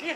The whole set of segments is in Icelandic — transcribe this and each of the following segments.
Go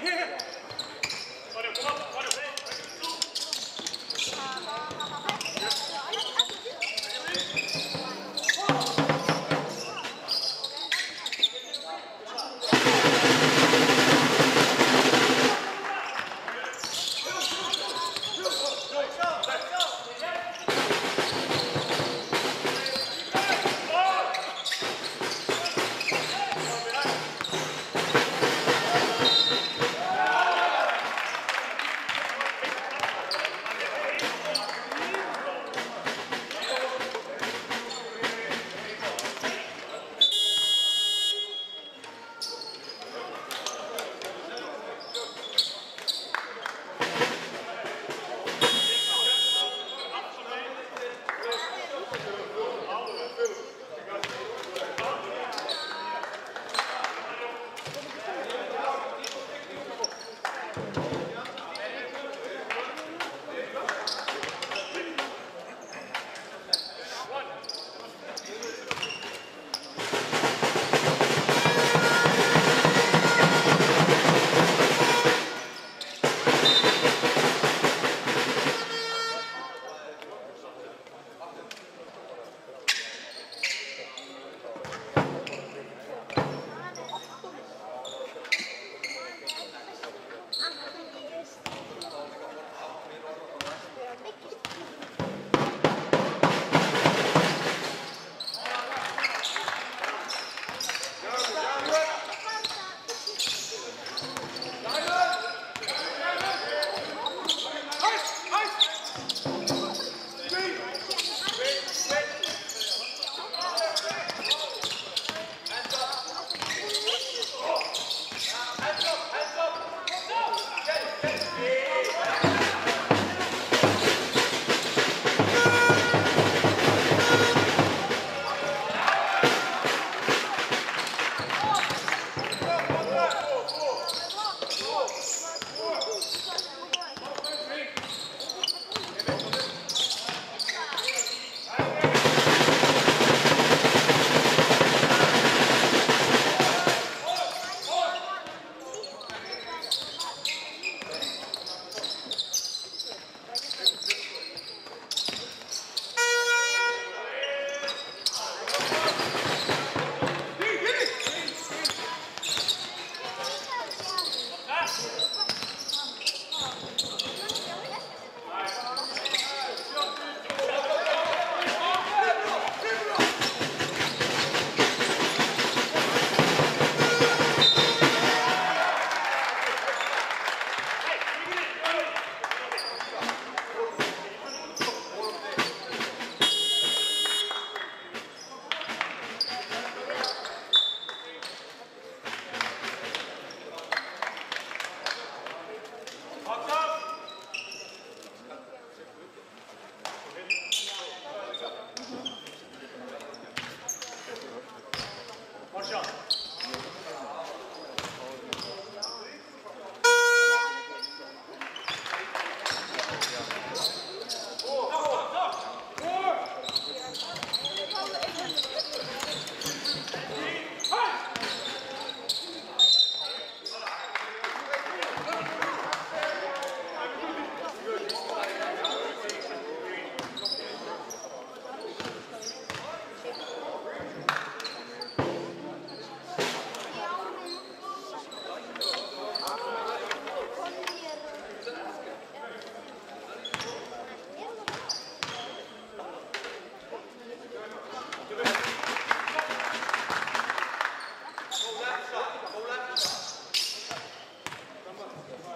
left.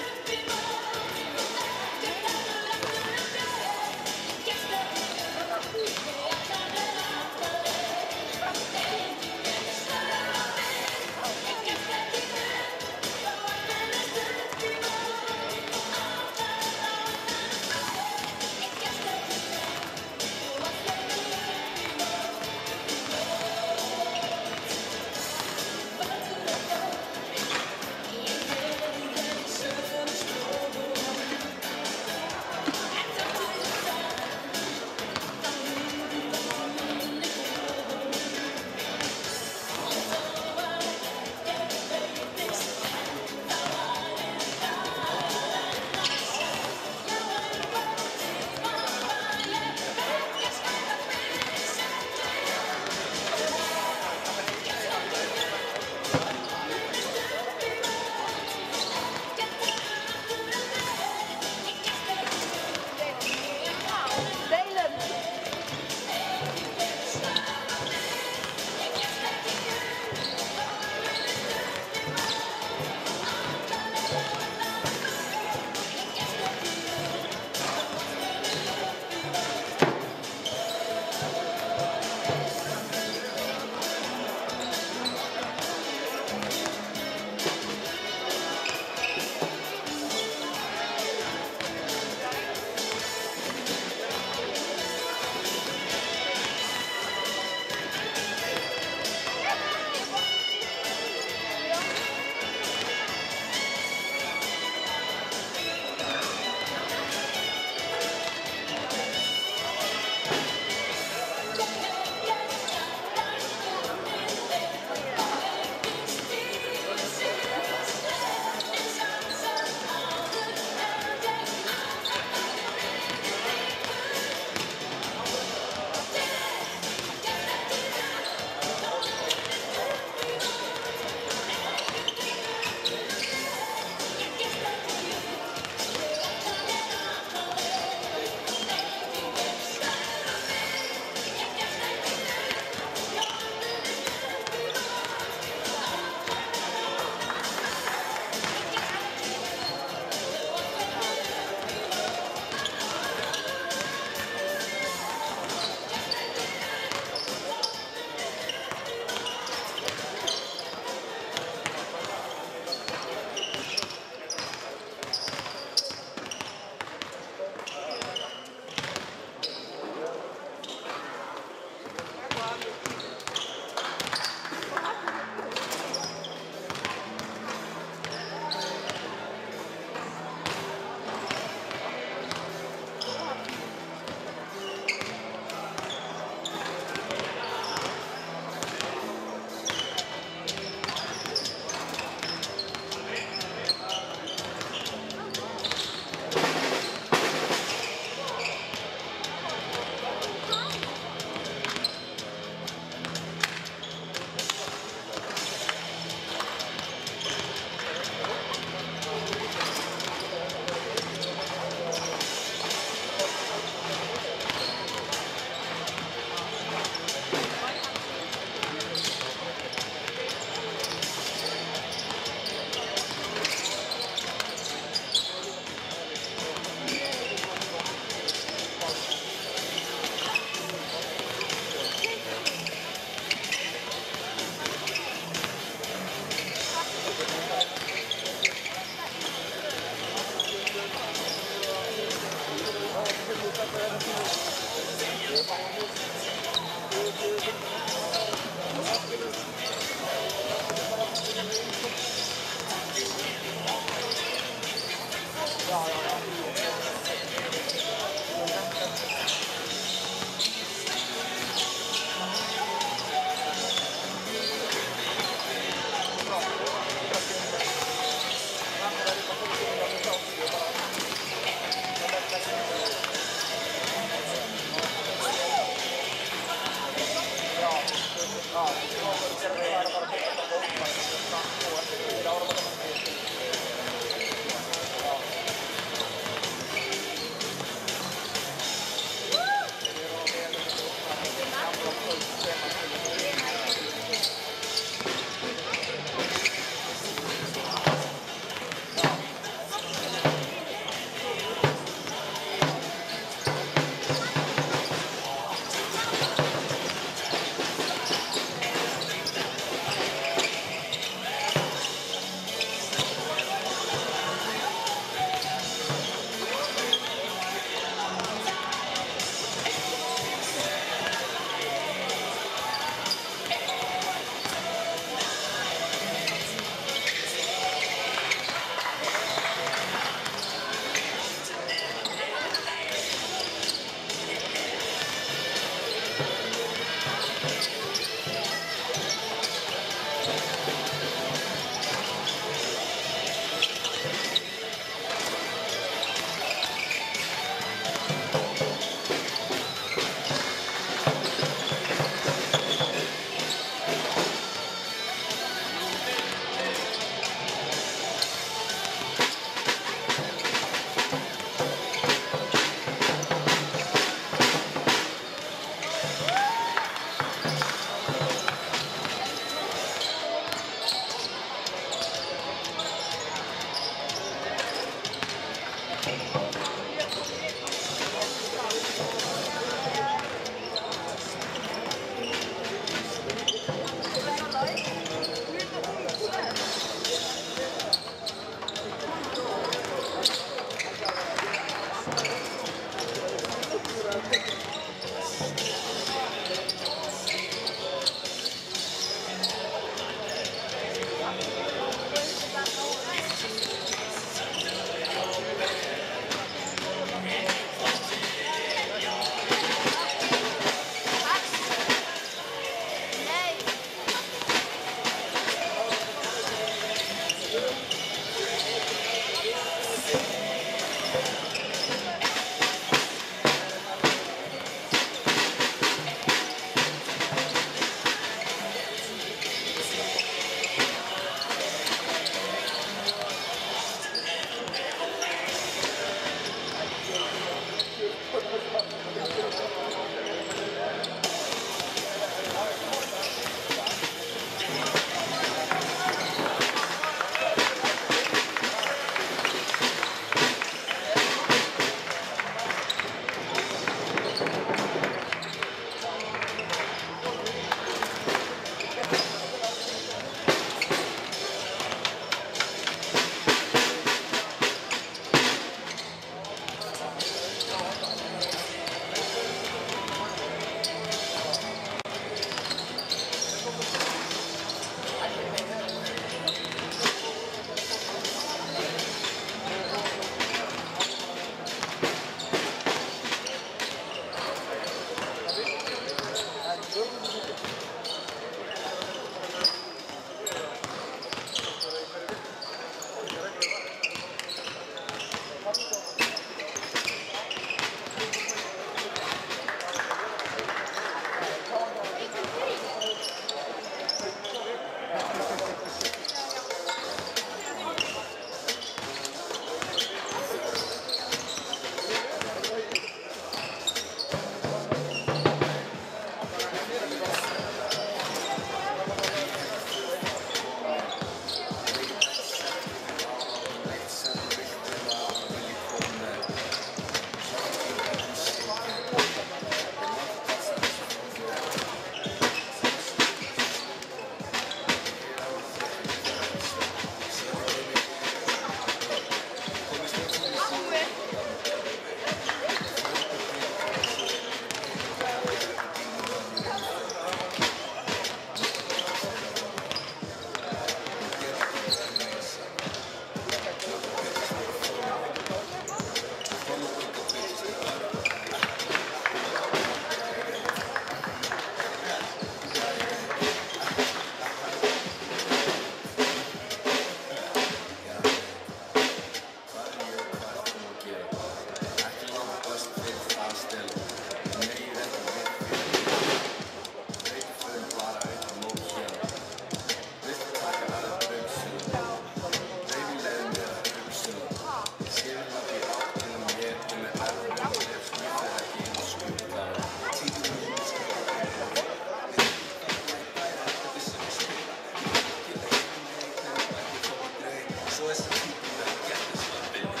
Svo þessar típur verður gert eins og það vilja.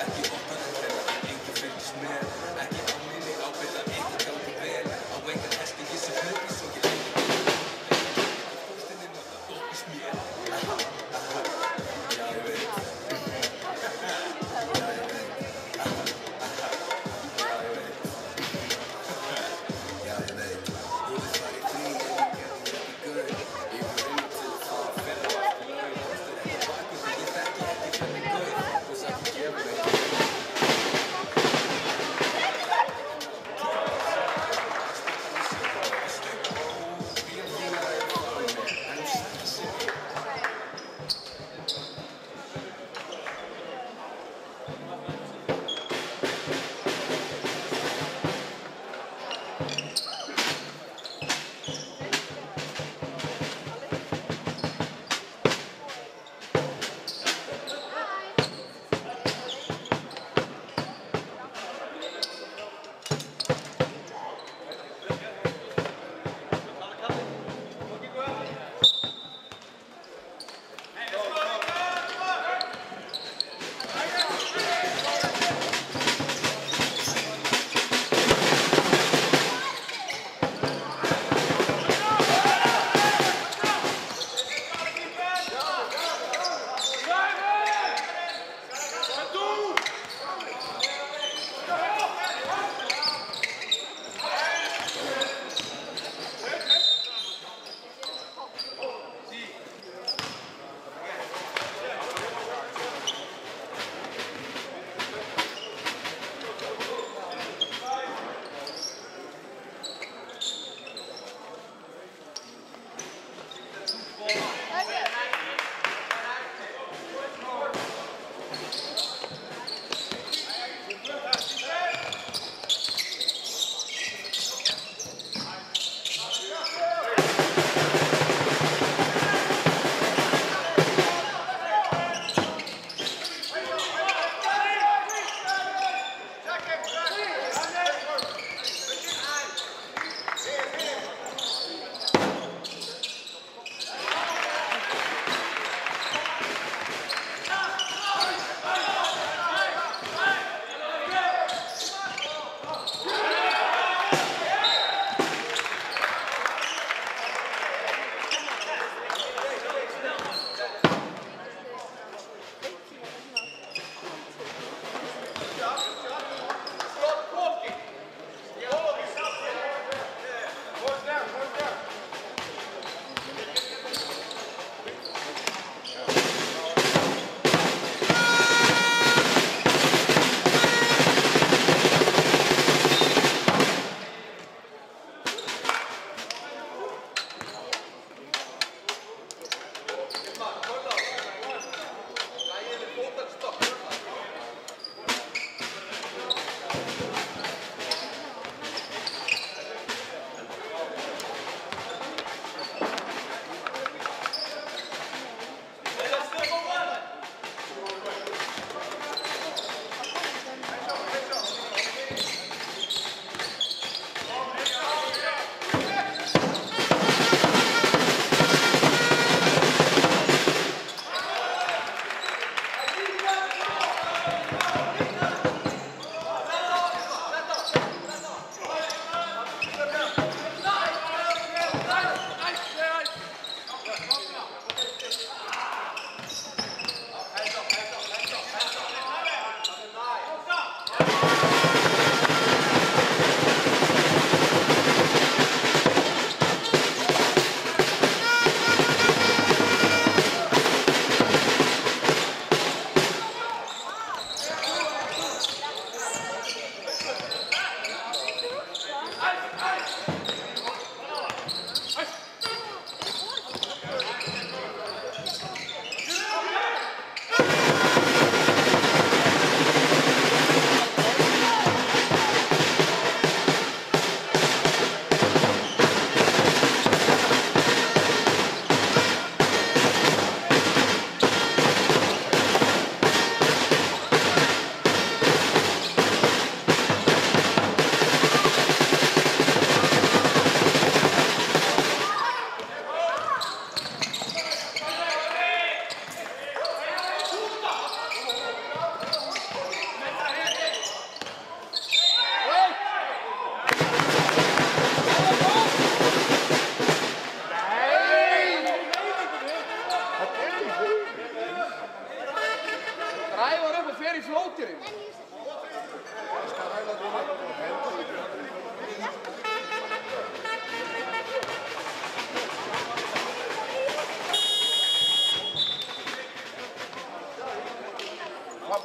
Ekki okkur en þeirra, enginn fylgist með. Ekki á minni ábyrgð að ykkur gangi vel. Á engan hesti ég sem hluti svo ég lengi vel. Fórstinn er nota doppis mér. Já ég veit. Já ég veit. Já ég veit. Ég vil fara í frí en ég gerði ekki gaur. Ég vil vinna til að fara að finna og eftir laun. Stöð ekki baku því ég þekki ekki hvernig gaur. Og samt gefur mig.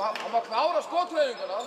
Hann má klára skothreyfinguna.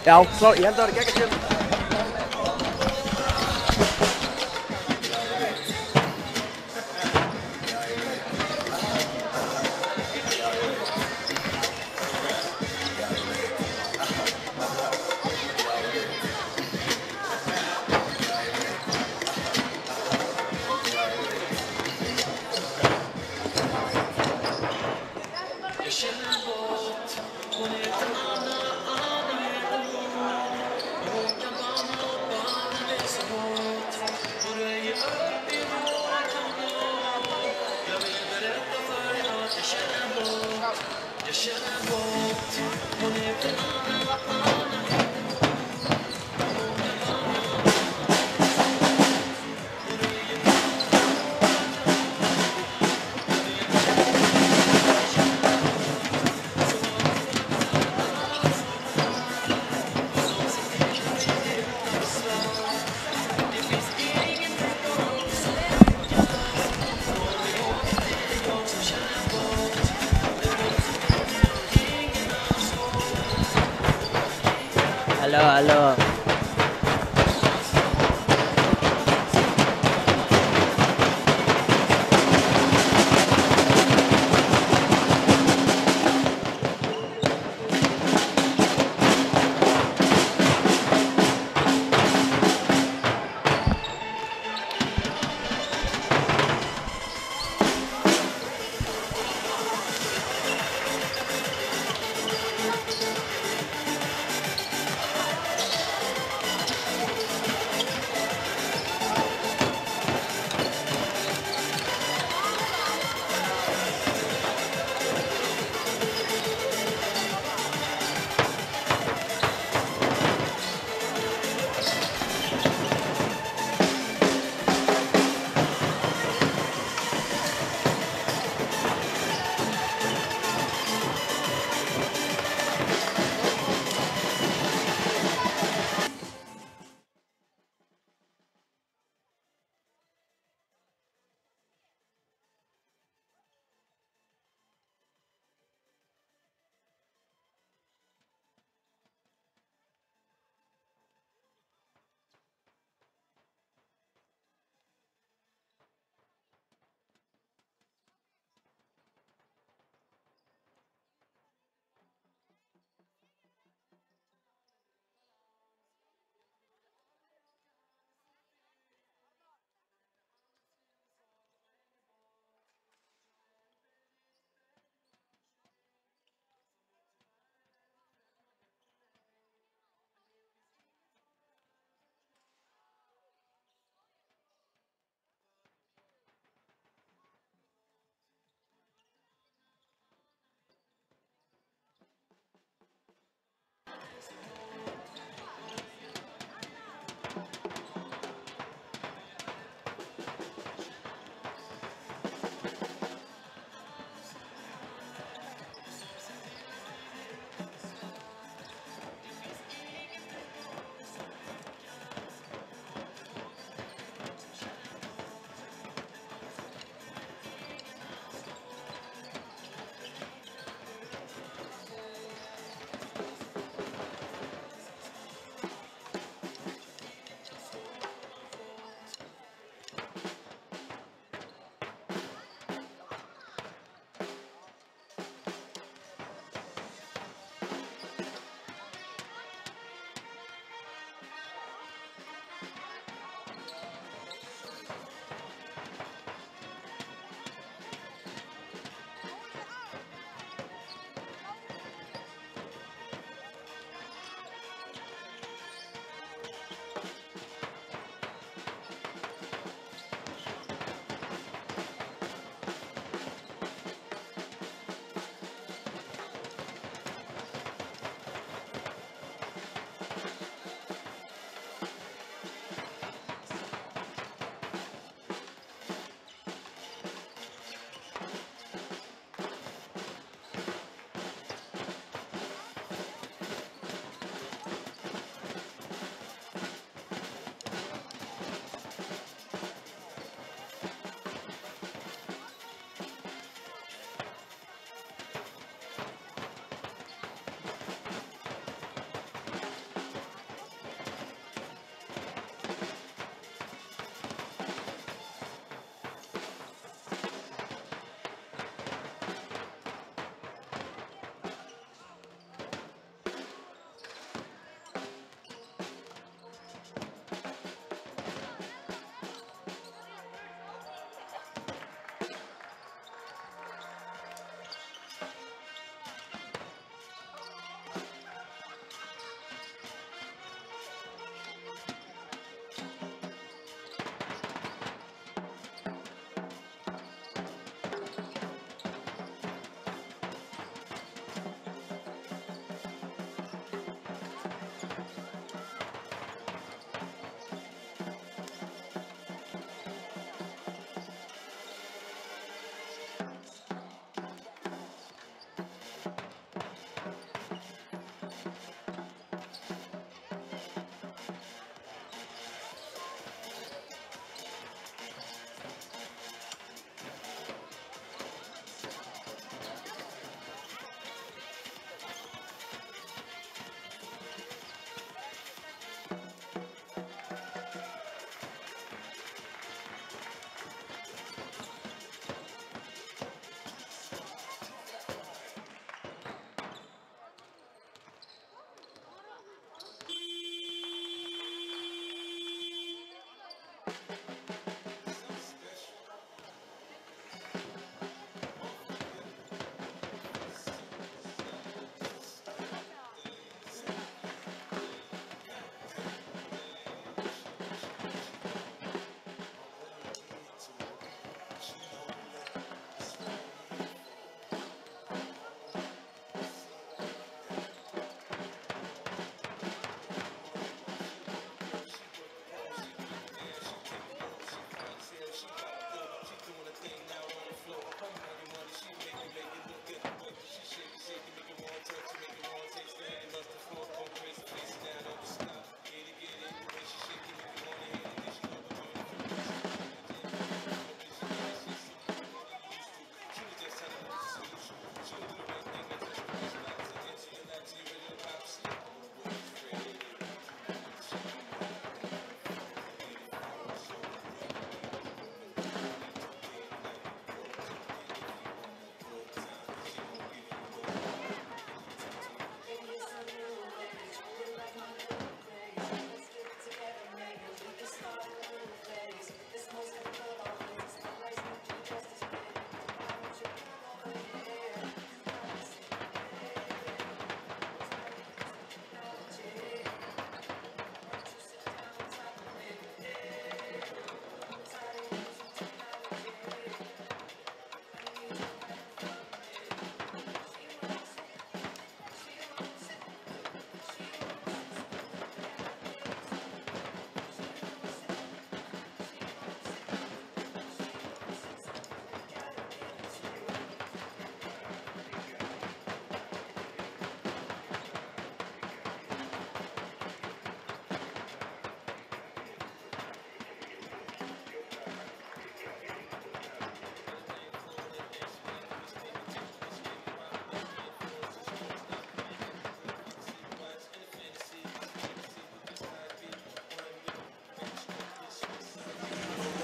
Já, klár, ég held að það var geggjað síðan.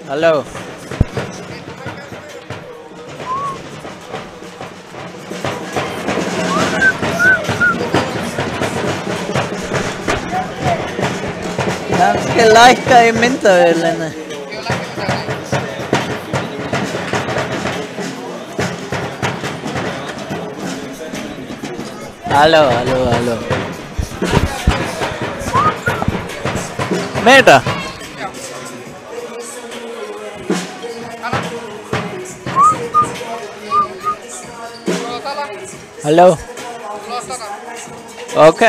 Halló. Kannski lækka í myndavélinni. Halló. Meira? Halló? Ok.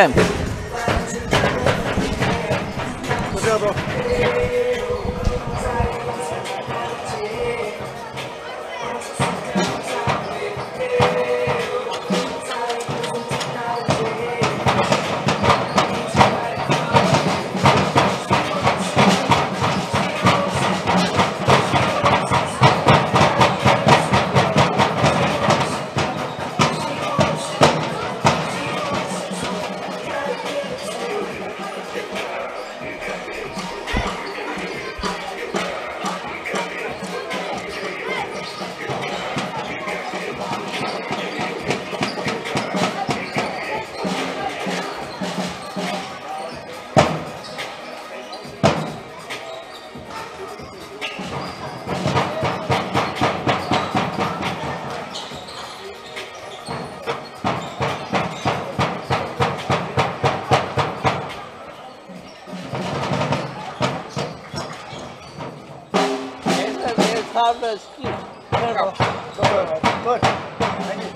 Það er skýrt.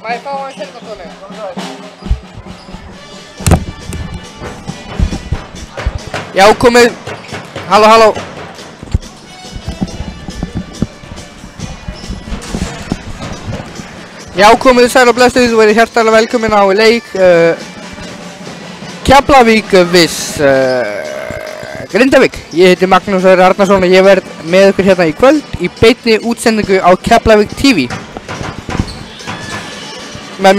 Má ég fá aðeins heyrnartólið? Já, komið. Halló. Já, komið sæl og blessuð, þú verið hjartalega velkomin á leik Keflavík vs Grindavík. Ég heiti Magnús Örn Arnarsson og ég verð með ykkur hérna í kvöld í beinni útsendingu á Keflavík TV. Með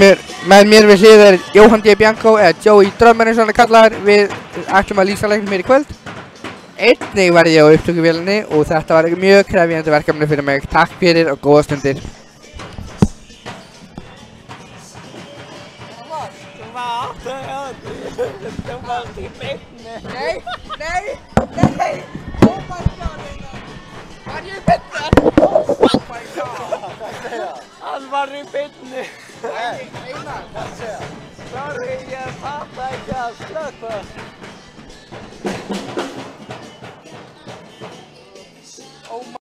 mér við hlið er Jóhann D. Bianco eða Joey Drömmar eins og hann er kallaður. Við ætlum að lýsa leiknum hér í kvöld. Einnig var ég á upptökuvélinni og þetta var mjög krefjandi verkefni fyrir mig. Takk fyrir og góða stundir. Þú varst í beinni. Nei! Oh my god, Einar! Var ég í beinni? Oh my god! Hann var í beinni. Einar! Sorry, ég fatt ekki að slökka. Oh my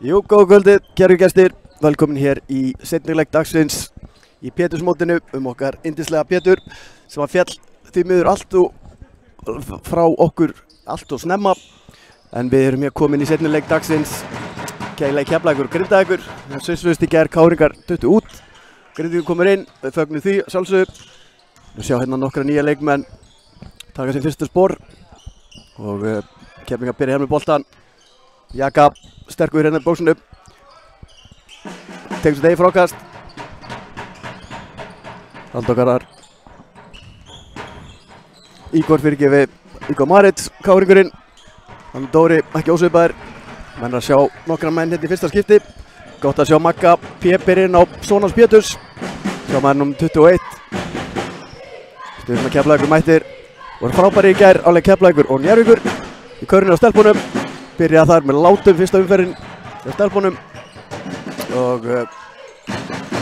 Jú, góða kvöldið, kæru gestir, velkomin hér í seinni leik dagsins í Pétursmótinu okkar yndislega Pétur sem var fjall því miður frá okkur allt og snemma en við erum hér komin í seinni leik dagsins Keflavíkur og Grindavíkur það svissuðist í gær, Káringar duttu út Grindavíkur komur inn, við fögnum því sjálfsögðu við sjá hérna nokkra nýja leikmenn taka sinn fyrstu spor og Keflingar byrja hér með boltan Jakab sterkur hérna í bóksinu tekur svo degi frákast Halldókarar Ígor fyrirgefi Ígor Marits, Káringurinn hann Dóri ekki ósvipaður menn að sjá nokkra menn hérna í fyrsta skipti gott að sjá Magga Pépirinn á Sónars Péturs sjá mannum 21 stuðum að Keflavíkur mættir voru frábæri í gær áleik Keflavíkur og Njarðvíkur í körunni á stelpunum byrjaði þar með látum fyrsta umferðin á stelpunum og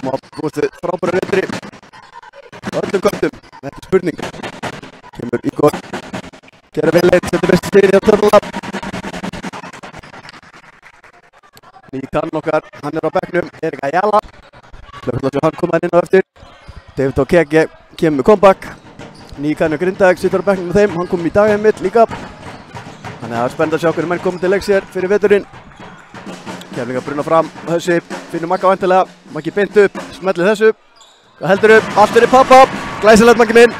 má búist við frábæri reyndri á öllum köttum þetta er spurning kemur Ígor gerir vel leitt setur bestu stigin hjá Törnula Nýkann okkar hann á bekknum Erik Ayala hlökkulega hann komaði inn á eftir David Okeke kemur með comeback Nýkann og Grindavík situr á bekknum með þeim hann kom í dag einmitt líka þannig að það er spennandi að sjá hvernig menn komið til leiks hér fyrir veturinn Keflingar bruna fram Hössi finnur Magga væntanlega Maggi beint upp smellir þessu hvað heldur upp allt er í pappa glæsilegt Maggi minn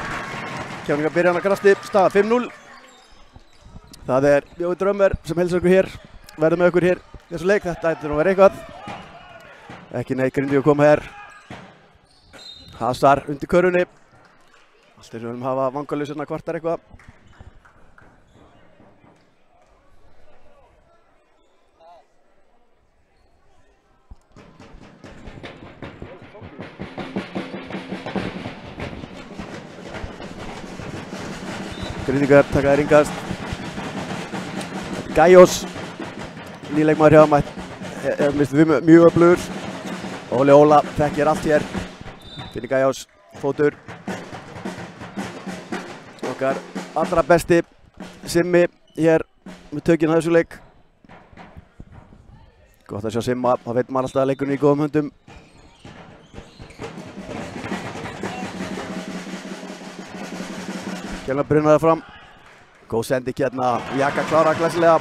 Keflingar byrja hann að grafti staða 5-0 það er Jói Drömmer sem heilsar okkur hér verður með okkur hér í þessu leik þetta ætti nú að vera eitthvað ekki neitt Grindvík að koma hér Hasar undir körunni allt er sem hafa vangalusuna kvartar eitthvað Grindvíkingar taka þær ingast Gajos nýleikmaður hjá mætt mjög öflugur Óli Óla þekkir allt hér fyrir Gajos fótur okkar allra besti Simmi hér með tökinn að þessu leik gott að sjá Simma það veit maður alltaf að leikurinn í góðum höndum Keflavík brunnaði fram góð sending hérna Jaka klára glæsilega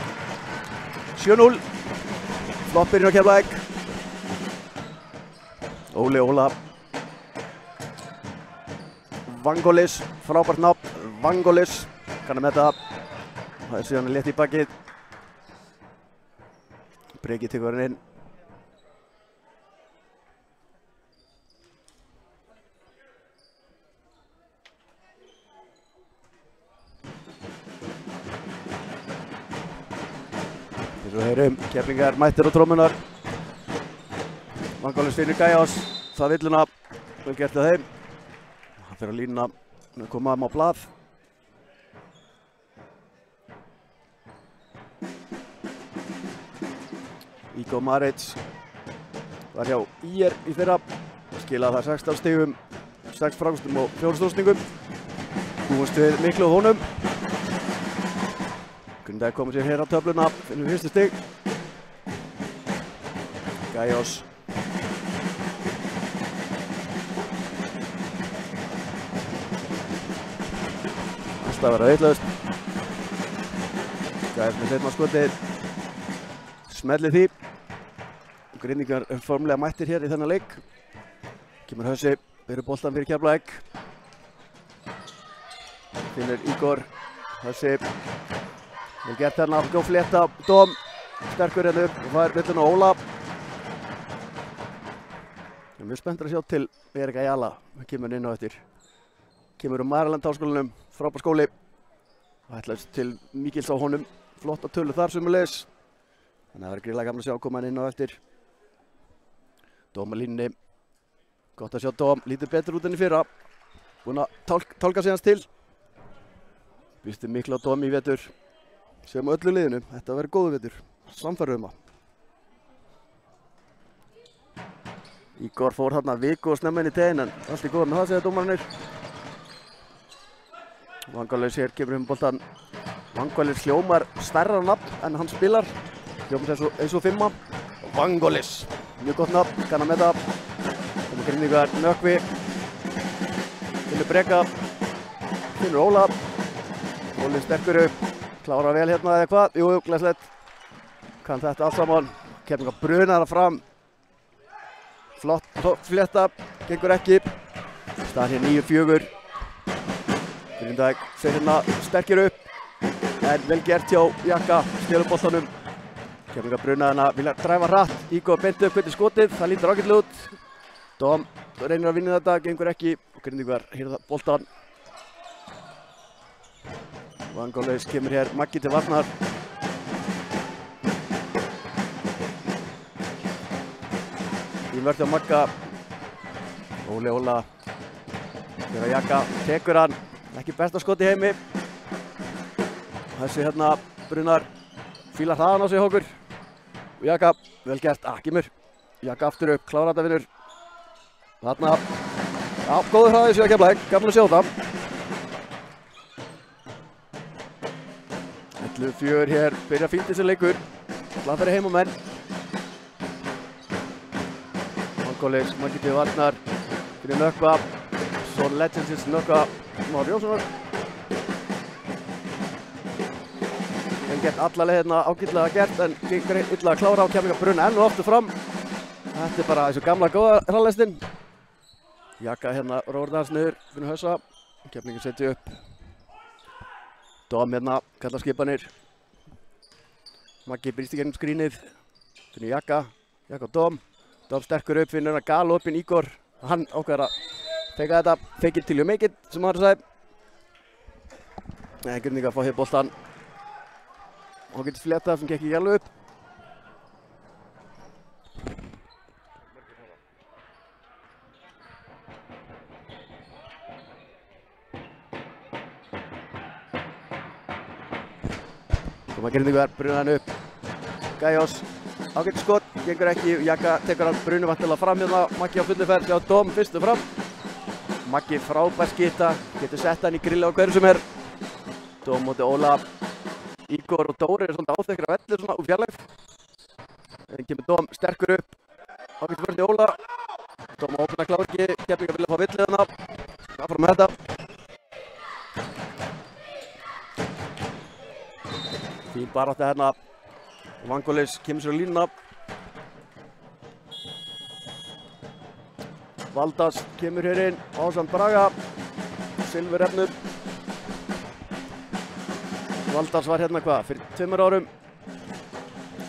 7-0 flott byrjun á Keflavík Óli Óla Vangolis frábært nafn Vangolis kannum þetta það er síðan létt í bakið Breki tekur hann inn Svo heyrum Keflingar mættir á trómunar Vangolis finnur Gajos það villuna vel gert að þeim hann fyrir að lína að koma á blað Ígor Marits var hjá IR í fyrra skilaði þar 16 stigum 6 frákostum og 4 stóðsendingum búist við miklu á honum Grindavík komið sér hér á töfluna finnum fyrstu stig Gajos Alltaf að vera vitlaust Gajos með seinna skotið smellir því Grindvíkingar er formlega mættir hér í þennan leik kemur Hössi verður boltan fyrir Keflavík finnur Ígor Hössi vel gert hérna, góð flétta, Dóm, sterkur hérna upp og fær villuna á Óla. Ég er mjög spenntur að sjá til Erik Ayala, hann kemur inn á eftir. Kemur Maryland háskólanum, frábær skóli. Það ætlaðist til mikils á honum, flott að tölu þar sömuleiðis. Þannig að það verður gríðarlega gaman að sjá koma hann inn á eftir. Dóm á línunni, gott að sjá Dóm, lítið betur út enn í fyrra. Búinn að tálka sig hans til. Býstu miklu á Dóm í vetur. Sem öllu liðinu, þetta verður góðu vetur, samfærðum það. Ígor fór hérna viku og snemma inn í teginn en allt í góða með það segja dómararnir. Vangalis hér kemur boltan. Vangalis hljómar stærra nafn en hann spilar. Hljómar eins og 5. Vangolis, mjög gott nafn, kann að meta. Komur Grindvíkingar Nökkvi. Finnur Breka. Finnur Óla. Óli sterkur upp. Klára vel hérna eða hvað? Jú, glæslegt. Kann þetta allt saman. Kefningar brunar það fram. Flott fletta. Gengur ekki. Staðan hér 9-4. Grindavík fer hérna sterkir upp. En vel gert hjá Jakka. Stjórnum boltanum. Kefningar brunar hana. Vilja dræfa hratt. Ígor beint upp hvernig skotið. Það lítur ágætlega út. Dom reynir að vinna þetta. Gengur ekki. Grindvíkingar hirða boltan. Vangolis kemur hér Maggi til varnar. Fín vörð hjá Magga. Óli Óla. Þegar Jakka tekur hann. Ekki besta skot í heimi. Þessi hérna brunar. Fílar hraðan á sig Hókur. Og Jakka, vel gert. Kemur. Jakka aftur upp. Klára þetta vinnur. Þarna. Já, góður hraði sér að Keflavík. Gaman að sjá þetta. 11-4 hér, byrja fínt þessi leikur. Ætla að fyrir heimamenn. Vangolis, Maggi til varnar. Fyrir Nökkva. Son Legendsins Nökkva. Már Jónssonar. Vel gert alla leiðina ágætlega gert en gengur illa að klára á Keflavík bruna enn og aftur fram. Þetta er bara þessu gamla góða hraðlestin. Jakka hérna róðar niður fyrir Hössa. Keflavík setja upp. Dom hérna, kallar skipanir. Maggi brýst í gegnum skrínið. Finnur Jakka. Jakka og Dom. Dom sterkur upp, finnur hann galopinn Ígor. Hann ákveður að feika þetta. Fake it till you make it, sem hann sagði. Nei, Grindvíkingar fá hér boltan. Hann getur fléttað sem gekk ekki alveg upp. Koma Grindvíkingar, bruna hann upp. Gajos, ágætt skot, gengur ekki. Jakka tekur hann brunu vantilega fram hérna. Maggi á fullu ferð, sjá Dom fyrstu fram. Maggi frábær skita, getur sett hann í grilla á hverju sem er. Dom móti Óla. Ígor og Dóri svolítið áþekkir af vellir svona úr fjarlægð. En kemur Dom sterkur upp. Ágætt vörð í Óla. Dom ópuna klár ekki, Keflavík vilja fá villið hana. Áfram með þetta. Fín barátta hérna. Vangolis kemur sér á línuna. Valdas kemur hér inn. Ásamt Braga. Silfurefnur. Valdas var hérna hvað? Fyrir 2 árum.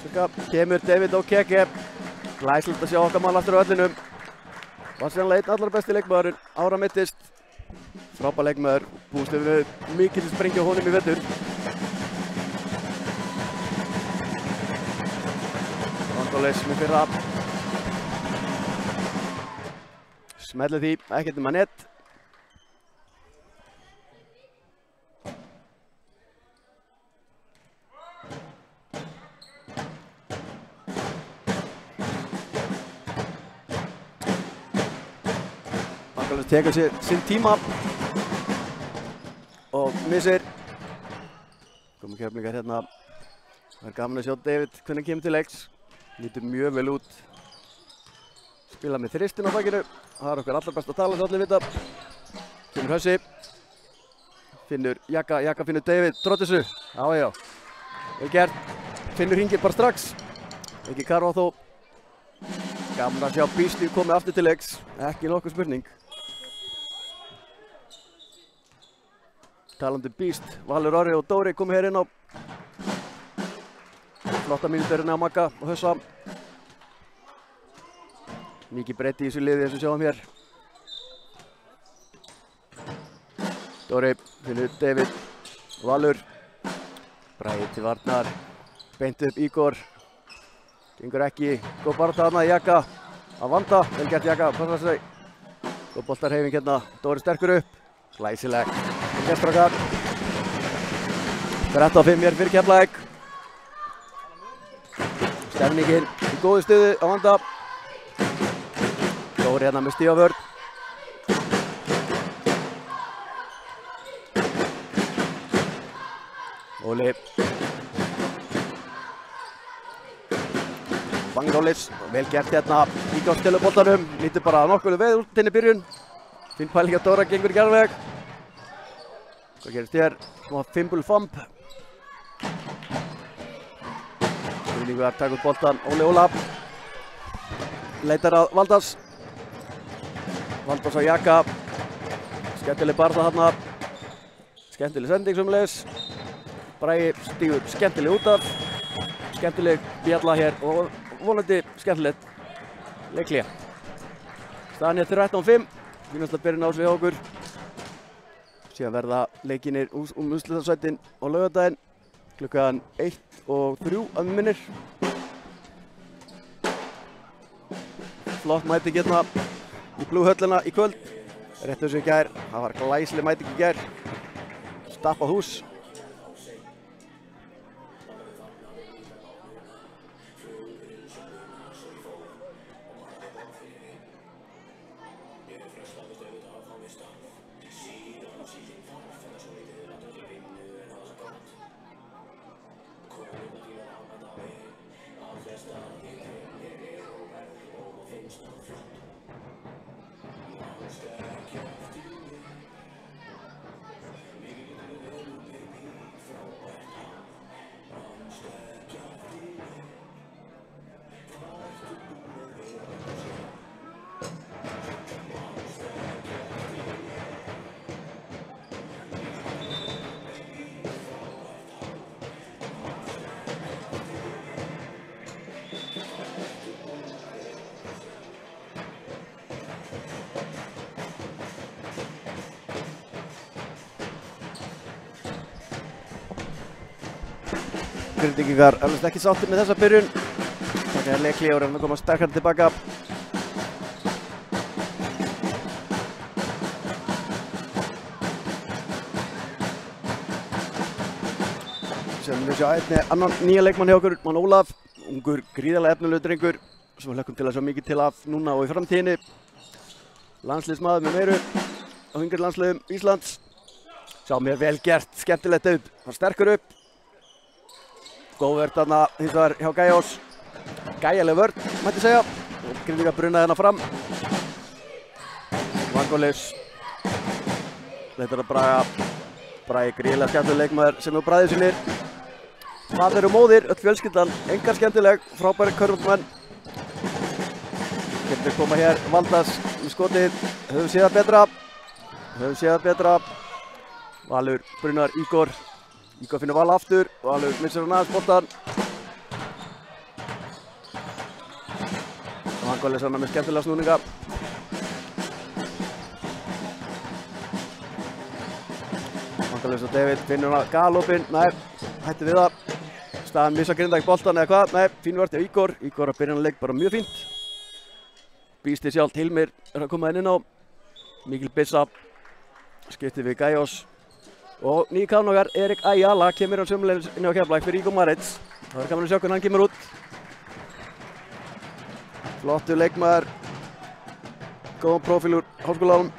Cirka. Kemur David og Keke. Glæsilegt að sjá okkar mann aftur á vellinum. Var sennilega einn allar besti leikmaðurinn. Ára mittist. Frábær leikmaður. Búist við mikil sprengju á honum í vetur. Vangolis með fyrra. Smellið því, ekkert nema nett. Vangolis tekur sér sinn tíma og missir. Komum Keflavíkar hérna. Það er gaman að sjá David hvernig kemur til leiks. Lítur mjög vel út. Spila með þristin á bakinu. Það er okkar allar best að tala, svo allir vita. Kemur Hössi. Finnur Jakka, Jakka finnur David. Trottissu. Já. Vel gert. Finnur hringir bara strax. Ekki karfa þó. Gaman að sjá Beastly komið aftur til leiks. Ekki nokkuð spurning. Talandi Beast. Valur Orri og Dóri komið hér inn á. Flotta mínútur hérna á Magga og Hössa. Mikið breytti í þessu liði eins og sjáum hér. Dóri finnur David. Valur. Bragi til varnar. Beint upp Ígor. Gengur ekki. Góð barátta þarna Jakka. Að vanda. Vel gert Jakka. Passa sig. Góð boltarhreyfing hérna. Dóri sterkur upp. Glæsileg. Vel gert strákar. 13-5 hér fyrir Keflavík. Stemningin í góðu stuði á vanda. Dóri hérna með stígavörn. Óli. Mangolis, vel gert hérna líka á stiluboltanum, lítur bara nokkuð veð út inn í byrjun. Finn pæling að Dóra gengur í gerðveg. Hvað gerist hér? Smá fimble fump. Líka að taka út boltan, Óli Óla. Leitar að Valdas. Valdas á Jaka. Skemmtileg barða þarna. Skemmtileg sending sömuleiðis. Bragi stígur skemmtileg út af. Skemmtileg bjalla hér og vonandi skemmtilegt leikhlé. Staðan er 13-5. Við náttúrulega byrjum á þessu við okkur. Síðan verða leikinir úrslitasætin á laugardaginn. Klukkan 1 og 3 að mig minnir. Flott mæting hérna í Blue-höllina í kvöld. Rétt eins og í gær. Það var glæsileg mæting í gær. Stappað hús. Grindvíkingar eflaust ekki sáttir með þessa byrjun. Það er leikli og reyna að koma sterkar tilbaka. Sem við sjá einnig annan nýja leikmann hjá okkur, mann Ólaf. Ungur, gríðarlega efnilegur drengur sem við hlökkum til að sjá mikið til af núna og í framtíðinni. Landsliðsmaður með meiru á yngri landsliðum Íslands. Sjá mér vel gert, skemmtilegt upp. Hann sterkur upp. Góð vörn þarna hins vegar hjá Gæjós. Gæjaleg vörn, mætti segja. Og Grindvíkingar brunaði hérna fram. Mangolis. Leitar að Braga. Bragi gríðarlega skemmtileg leikmaður sem er bræðið sinir. Það eru móðir, öll fjölskyldan, engar skemmtileg, frábæri körfumenn. Getur koma hér Valdas í skotið. Höfum séð það betra. Valur brunar Ígor. Ígor finnur Val aftur og Valur missir hann aðeins boltan. Og Mangolis hann með skemmtilega snúninga. Mangolis og David finnur hann galopinn. Nei, hætti við það. Staðan missa Grindavík boltan eða hvað? Nei, fín vörn hjá Ígor. Ígor að byrja hann leik bara mjög fínt. Býsti sjálf Hilmir er að koma inn á. Mikil Bissa. Skipti við Gæjós. Og nýi kafnokar Erik Ayala kemur hann sömuleiðis inn á Keflavík fyrir Ígor Marits. Það er gaman að sjá hvernig hann kemur út. Flottur leikmaður. Góðan prófíl úr Háskólanum.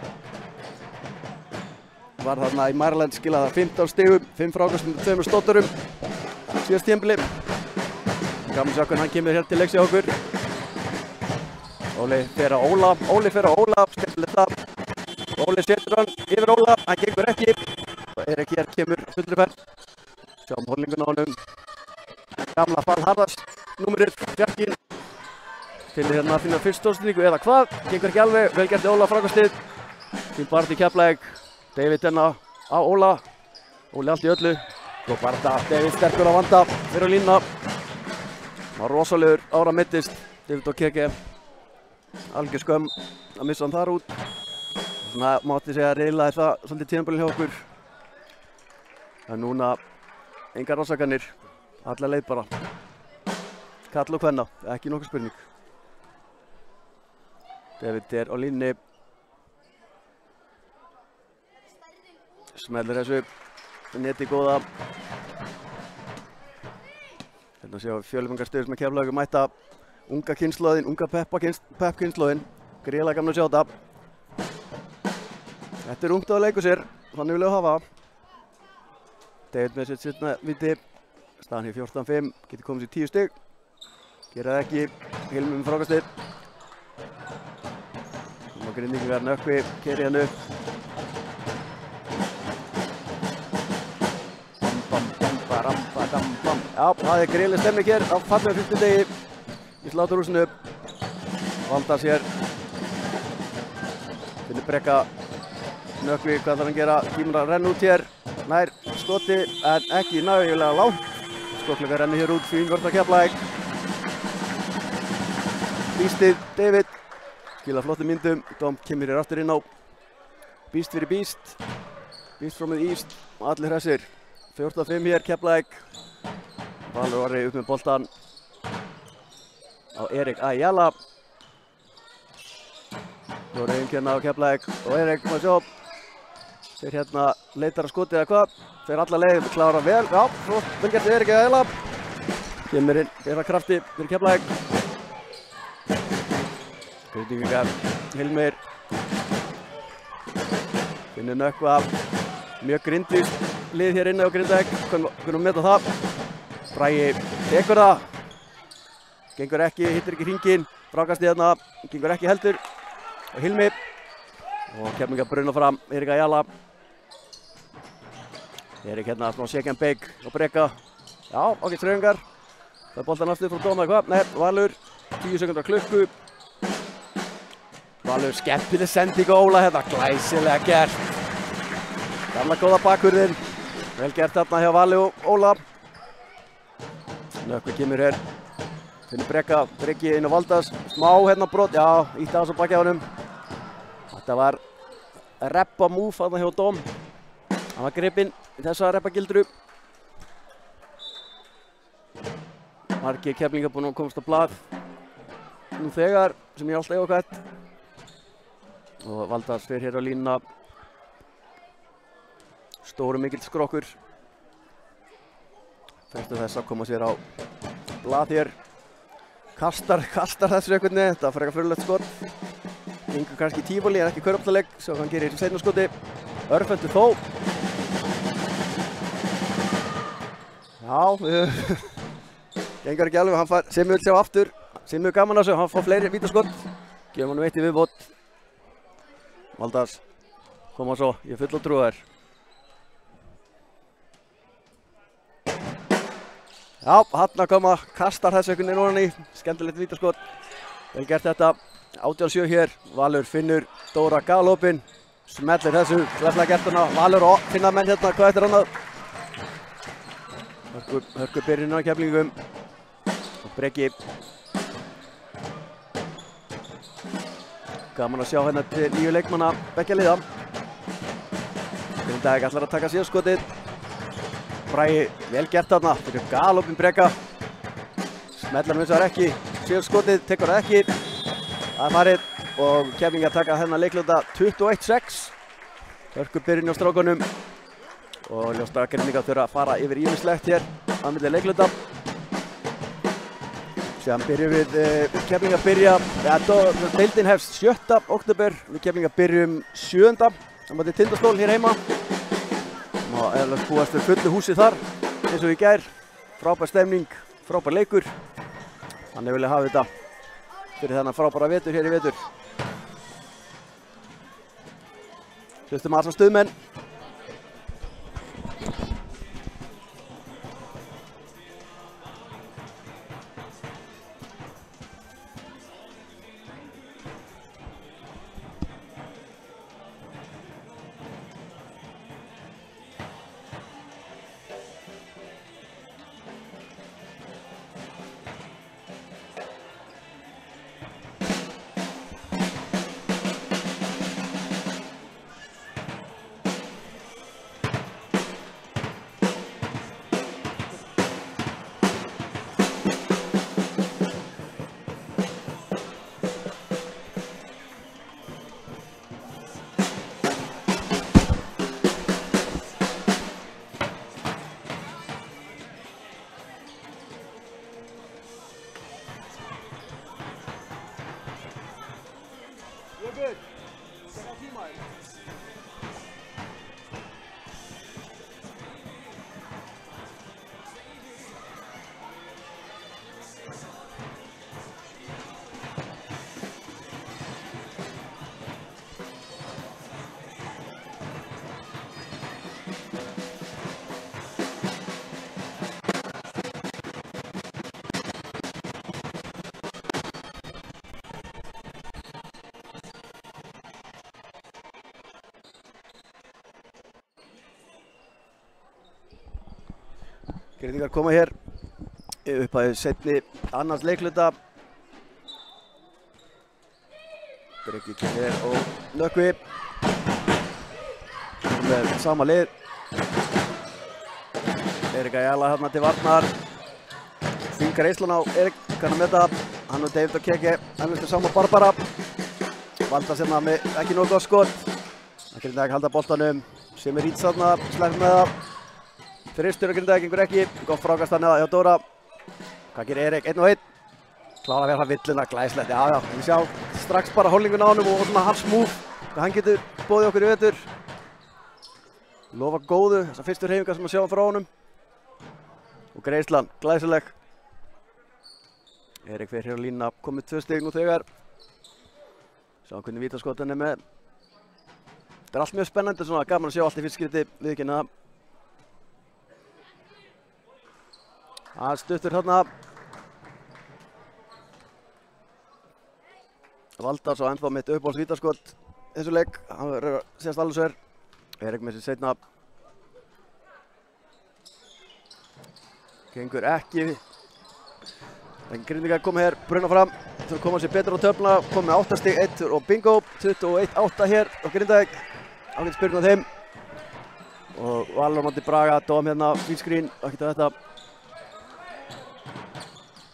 Var þarna í Maryland, skilaði 15 stigum, 5 frákastum, 2 stótturum. Síðast tímabili. Gaman að sjá hvernig hann kemur hér til leiks hjá okkur. Óli fer á Óla, skemmtilegt það. Óli setur hann yfir Óla, hann gengur ekki. Erik hér kemur fullri ferð. Sjáum holninguna á honum. Gamla Fall Harðars, númerið, fjarkinn. Finnir hérna að finna fyrst stóðsendingu eða hvað. Gengur ekki alveg, vel gert Óla frákastið. Fín barð í Keflavík. David hérna á Óla. Óli allt í öllu. Góð barða, David sterkur á vanda, fyrir á línuna. Var rosalegur, ára mittist. David og Keke. Algjör skömm að missa hann þar út. Svona mátti segja að reylaði það svolítið tímabilið hjá okkur. En núna engar ásakanir, alla leið bara. Kall og kvenna, ekki nokkuð spurning. David er á línni. Smellir þessu, neti góða. Hérna séu Fjölmenningarstöður sem er Keflavíkur mæta. Unga kynslóðin, unga pepp-kynslóðin. Gríðarlega gaman að sjá þetta. Þetta er ungt að leiku sér, þannig vil ég hafa. David með sitt viti. Staðan hér 14-5, getur komið sér 10 stig. Gera það ekki. Hilmi með frákastið. Og Grindvíkingar Nökkvi keyrir hann upp. Já, það er gríðleg stemning hér á fallegum 50 degi í sláturhúsinu. Valdas hér. Finnur Brekka. Nökkvi, hvað þarf hann að gera? Tíminn að renna út hér. Nær skoti en ekki nægilega langt. Skotklukka renni hér út, fín vörn á Keflavík. Bístið, David. Skila flottum myndum. Dom kemur hér aftur inn á. Bíst fyrir Bíst. Bíst frá með Íst. Allir hressir. 14-5 hér, Keflavík. Valur Orri upp með boltan á Erik Ayala. Svo er einnkjörna á Keflavík og Erik, maður sjá. Þeir hérna leitar að skoti eða hvað. Þeir alla leið, klára vel. Já, svo vel gert Erik Ayala. Kemur inn, þeirra krafti fyrir Keflavík. Grindvíkingar, Hilmir. Finnur Nökkva. Mjög grindvískt lið hér inni á Grindavík. Hvernig meta það? Bragi tekur það. Gengur ekki, hittir ekki hringinn. Frákastið hérna, gengur ekki heldur. Og Hilmi. Og Keflavík bruna fram, Erik Ayala. Erik hérna smá shake and bake og Brekka. Já, ágætt strauðingar. Það er boltan aftur frá Dóma, hvað? Nei, Valur. 10 sekundar klukku. Valur skemmtileg sending á Óla hérna, glæsilega gert. Gamla góða bakvörðin. Vel gert þarna hjá Vali og Óla. Nökkvi kemur hér. Finnur Brekka, Brekki inn á Valdas. Smá hérna brot, já, ítti aðeins á baki á honum. Þetta var reppa move þarna hjá Dóm. Hann var gripinn í þessa reppagildru. Margir Keflingar búin að komast á blað nú þegar, sem ég alltaf ákvæmt. Og Valdas fer hér á línuna. Stóru mikill skrokkur. Fyrstu þess að koma sér á blað hér. Kastar þessu einhvern veginn, þetta var frekar fyrirlegt skot. Gengur kannski í tífóli en ekki körftaleg, svo hann gerir í seinna skoti. Örfendur þó. Já, gengur ekki alveg, hann fær Simmi vil sjá aftur. Simmi er gaman að þessu, hann fá fleiri vítaskot. Gefum hann eitt í viðbót. Valdas, koma svo, ég er full á trúar. Já, hann að koma, kastar þessu einhvern veginn ofan í, skemmtilegt vítaskot. Vel gert þetta, 18-7 hér, Valur finnur Dóra galopinn, smellir þessu, slæslega gert hana, Valur og finna menn hérna, hvað eftir annað. Hörku byrjun á Keflingum, og Brekki. Gaman að sjá hérna til nýju leikmanna beggja liða. Grindavík ætlar að taka síðarskotið. Bragi vel gert þarna, fyrir galopinn Brekka. Smellar hann þessar ekki, síðarskotið tekur það ekki. Það er farið og Keflingar taka þennan leikluta 21-6. Hörku byrjun á strákunum. Og ljóst að Grindvíkingar þurfa að fara yfir ýmislegt hér á milli leikluta. Síðan byrjum við, Keflingar byrja, deildin hefst 7. október, við Keflingar byrjum 7. á móti Tindastól hér heima. Og eðalast búast við fullu húsi þar, eins og í gær. Frábær stemning, frábær leikur. Þannig vil ég hafa þetta fyrir þennan frábæra vetur hér í vetur. Hlustum að alla stuðmenn. Grindvíkingar koma hér upp að seinni annars leikluta. Breki kemur og Nökkvi með sama lið. Erik Ayala hérna til varnar. Þvingar Eislan á Erik, kann að meta. Hann og David og Keke, ennvöldur saman Barbara. Valda sem með ekki nógu góð skot. Grindvík halda boltanum. Sem Rít þarna, sleppur með það. Þristur og Grindvík gengur ekki. Gott frákast hann hjá Dóra. Hvað gerir Erik? 1-1. Klára að vera villuna, glæslegt. Já, við sjá strax bara hólningun á honum og svona hans move. Hvað hann getur boðið okkur í vetur. Lofa góðu, þessar fyrstu hreyfingar sem við sjáum frá honum. Og Greislan, glæsileg. Erik fer hér á línuna, komið 2 stig nú þegar. Sjáum hvernig vítaskotan er með. Þetta er allt mjög spennandi, svona gaman að sjá allt í fyrst skipti viðurkenna það. Það stuttur hérna. Valdas á ennþá mitt uppáhalds vítaskot þessu leik. Hann verður síðast alveg sver. Erik með sér seinna. Gengur ekki. Grindvíkingar koma hér, bruna fram. Þurfa að koma sér betur á töfluna. Koma með 8 stig, 1 og bingo. 21-8 hér á Grindvík. Ágætt spyrna á þeim. Og Valur á móti Braga. Dóm hérna, fílskrín. Ágætt á þetta.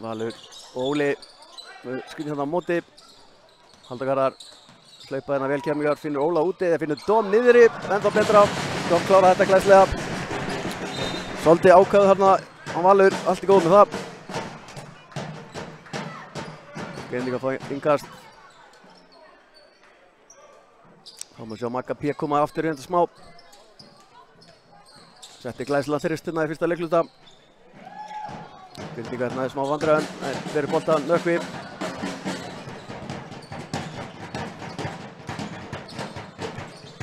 Valur og Óli. Skrín hérna á móti. Haldagarar hlaupa hérna velkjæmingar. Finnur Óla úti. Þeir finnur Dóm niðri. Ennþá betra. Dóm klára þetta glæslega. Svolítið ákvæðu þarna. Hann Valur, allt í góð með það. Grindvíkingar fá innkast. Þá má sjá Magga P koma aftur í þetta smá. Setti glæsilega þristina í fyrsta leikluta. Grindvíkingar næði smá vandræðan. Verið boltan Nökkvi.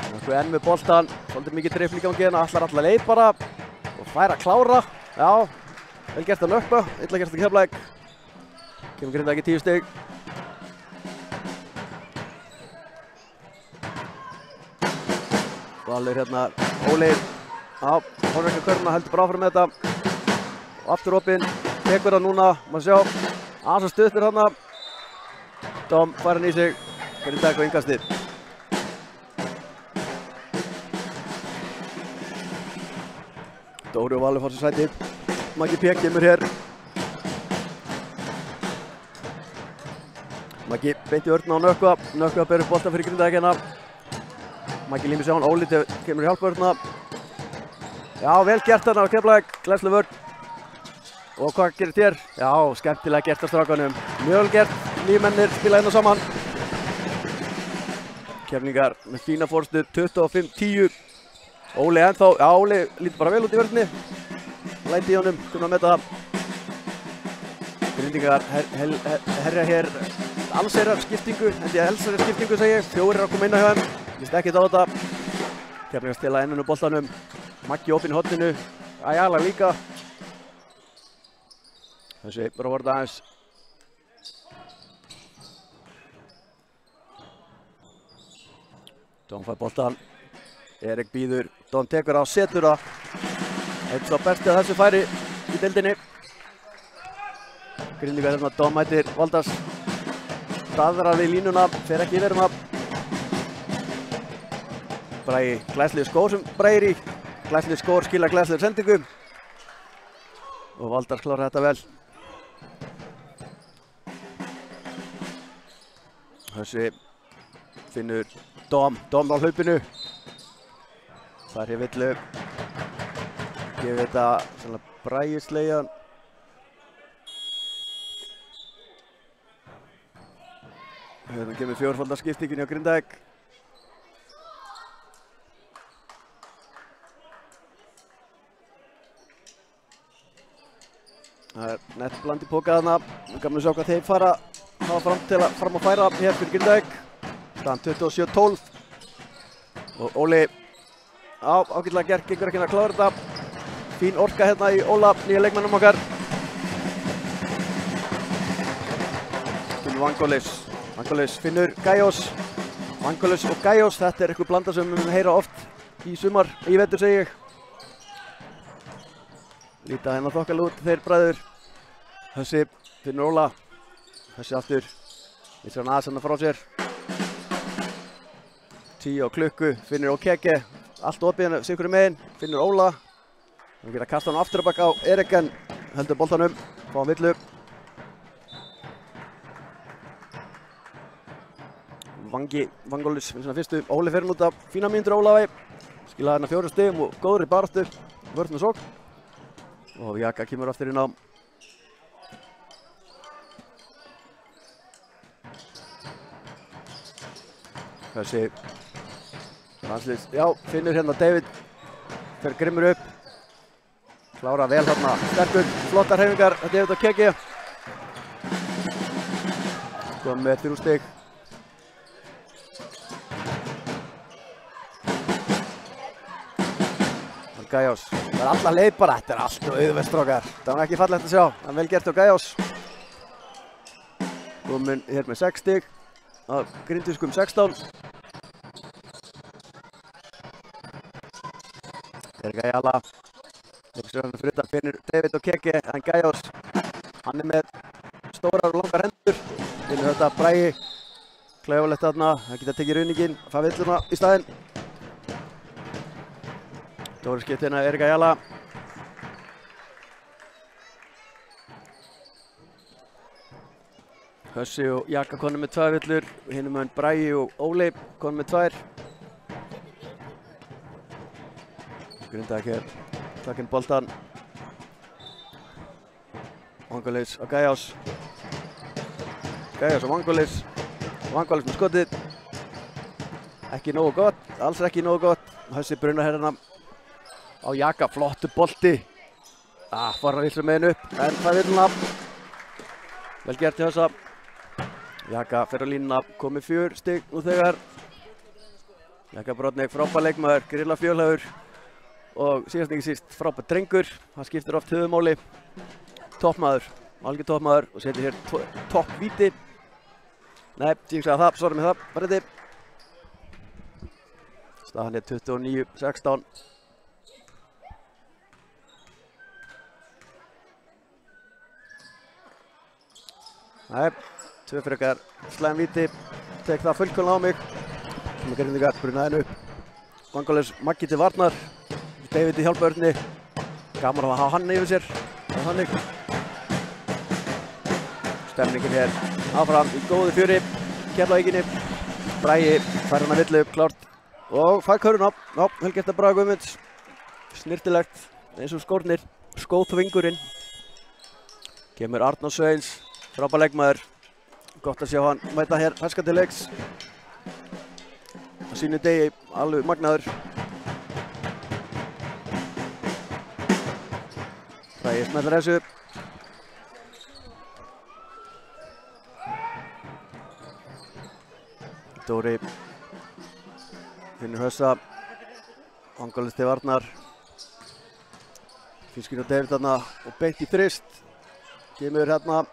Nökkvi enn með boltan. Svolítið mikið dribbl í gangi hérna. Allar leið bara. Og fær að klára. Já, vel gert að Nökkva. Illa gert að Keflavík. Kemur Grindvík í 10 stig. Valur hérna, Óli. Já, horfir ekki að körfuna, heldur bara áfram með þetta. Og aftur opinn, tekur það núna, maður sjá. Aðeins stuttur hérna. Dóm fær hann í sig. Grindvík á innkastið. Dóri og Valur fór sér sæti. Maggi P kemur hér. Maggi beinti vörðna á Nökkva. Nökkva ber upp boltan fyrir Grindvík hérna. Maggi límir sig á hann. Óli kemur í hjálpvörðna. Já, vel gert þarna á Keflavík. Glæsileg vörn. Og hvað gerir þér? Já, skemmtilega gert á strákanum. Mjög vel gert. Nýmennir spila hérna saman. Keflingar með fína fórstu. 25-10. Óli ennþá. Já, Óli lítur bara vel út í vörðni. Læti í honum. Kunna að meta það. Grindvíkingar herja hér allsherjar skiptingu. Allsherjar skiptingu segi ég. 4 að koma inn á hjá þeim. Lýst ekkert á þetta. Keflingar stela ennum boltanum. Maggi opinn í horninu. Ayala líka. Þessi bara voru þetta aðeins. Dóm fær boltan. Erik býður. Dóm tekur á, setur það. Eitt svo besti að þessu færi í deildinni. Grindvíkingar hérna. Dóm mætir Valdas. Hraðrar við línuna. Fer ekki yfir það. Bragi glæslegur skór sem Bragi í. Glæslegur skór skila glæslegur sendingu. Og Valdas klárar þetta vel. Þessi finnur Dóm á hlaupinu. Það er hér villu. Gefur þetta svona Bragi slegjan. Hérna kemur fjórfaldar skiptingin hjá Grindvík. Það er nett bland í póka þarna. Gaman að sjá hvað þeir fara fram að færa hér fyrir Grindvík. Staðan 27-12. Og Óli ágætlega gert, gengur ekki að klára þetta. Fín orka hérna í Óla, nýja leikmannum okkar. Finnur Vangolis finnur Gajos. Vangolis og Gajos, þetta er eitthvað blanda sem við heyra oft í sumar, í vetur segi ég. líta hérna þokkal út þeir bræður. Hössi finnur Óla. Hössi aftur. Vissar hann aðeins hann frá sér. 10 á klukku. Finnur Okeke. Allt opið sigur megin. Finnur Óla. Hann geta kasta hann aftur á bak á Erik en heldur boltanum. Fá hann villu. Vangolis finnst hann fyrstu. Óli fyrir út af fína mínútur Ólafi. Skilaði hérna 4 stigum og góðri baráttu. Vörn með sókn. Og Jaka kemur aftur inn á. Þessi landslið, já, finnur hérna David. Fer grimmur upp. Klára vel þarna. Sterkur, flottar hreyfingar. David Okeke. Kom með 3 stig. Gajós. Það alla leið bara. Þetta allt auðvelt strákar. Það var ekki fallegt að sjá. Það vel gert á Gajós. Komin hér með 6 stig. Af Grindvískum 16. Gajala. Leikstjórnarnir fyrir utan finnur David Okeke. En Gajós. Hann með stórar og langar hendur. Finnur þetta Bragi. Klaufalegt þarna. Það geta tekið runninginn. Fá villuna í staðinn. Stóri skiptina Erik Ayala. Hössi og Jaka konum með 2 villur. Hinum með Bragi og Óli konum með 2. Grindavík takinn boltan. Vangolis á Gajós. Gajós og Vangolis. Vangolis með skotið. Ekki nógu gott. Alls ekki nógu gott. Hössi brunar hérna á Jaka, flottu bolti. Fara vilsum með hennu upp, en það vil hann. Vel gert í Hössa. Jaka fer á línuna, komið 4 stig nú þegar. Jaka Brodnik, frábær leikmaður, grilla fjölhæfur. Og síðast ekki síst, frábær drengur. Hann skiptir oft höfumáli. Toppmaður, algjör toppmaður. Og setur hér toppvíti. Nei, ég sagði það, sorry með það, bara þetta. Staðan er 29-16. Nei, 2 frekar slæm víti, tek það fullkomlega á mig. Sem að Grindvíkingar brunaði upp. Vangolis Maggi til varnar. David í hjálpaörni. Gaman að hafa hann yfir sér. Þannig. Stemningin hér áfram í góðu fjöri. Keflavíkinni. Bragi fær hann að villu, klárt. Og fær köruna. Já, vel gert að Braga Guðmunds. Snirtilegt, eins og skórnir. Skóðvingurinn. Kemur Arnór Sveins. Frábær leikmaður. Gott að sjá hann mæta hér ferska til leiks. Á sínu degi alveg magnaður. Bragi smellir þessu. Dóri finnur Hössa. Vangolis til varnar. Finnskinn og David þarna og beint í þrist. Kemur hérna.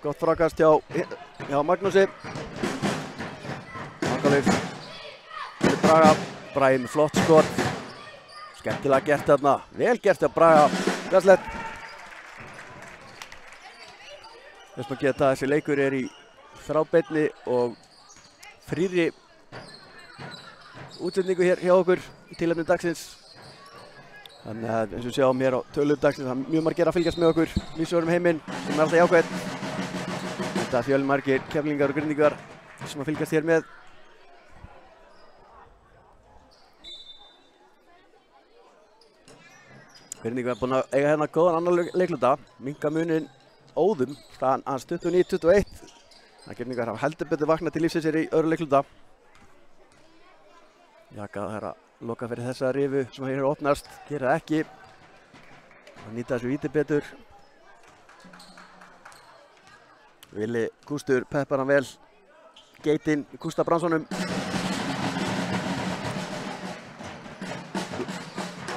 Gott frákast hjá Magnúsi. Vangolis til Braga. Bragi með flott skot. Skemmtilega gert þarna. Vel gert hjá Braga. Græslegt. Þess að geta þessi leikur er í þrábeinni og frýri útsendingu hér hjá okkur í tilefni dagsins. Þannig að eins og við sjáum hér á tölum dagsins, það er mjög margir að fylgjast með okkur vísur heiminn sem er alltaf jákvætt. Þetta er fjölmargir Keflvíkingar og Grindvíkingar sem að fylgjast hér með. Grindvíkingar er búin að eiga hérna góðan annan leikluta, minnka munin óðum, staðan hans 29-21. Grindvíkingar hafa heldur betur vaknað til lífsins hér í öðru leikluta. Jaka það er að loka fyrir þessa rifu sem hér er opnast, gera það ekki. Það nýta þessu víti betur. Vili Gústur peppar hann vel. Geitinn Gústa Branssonum.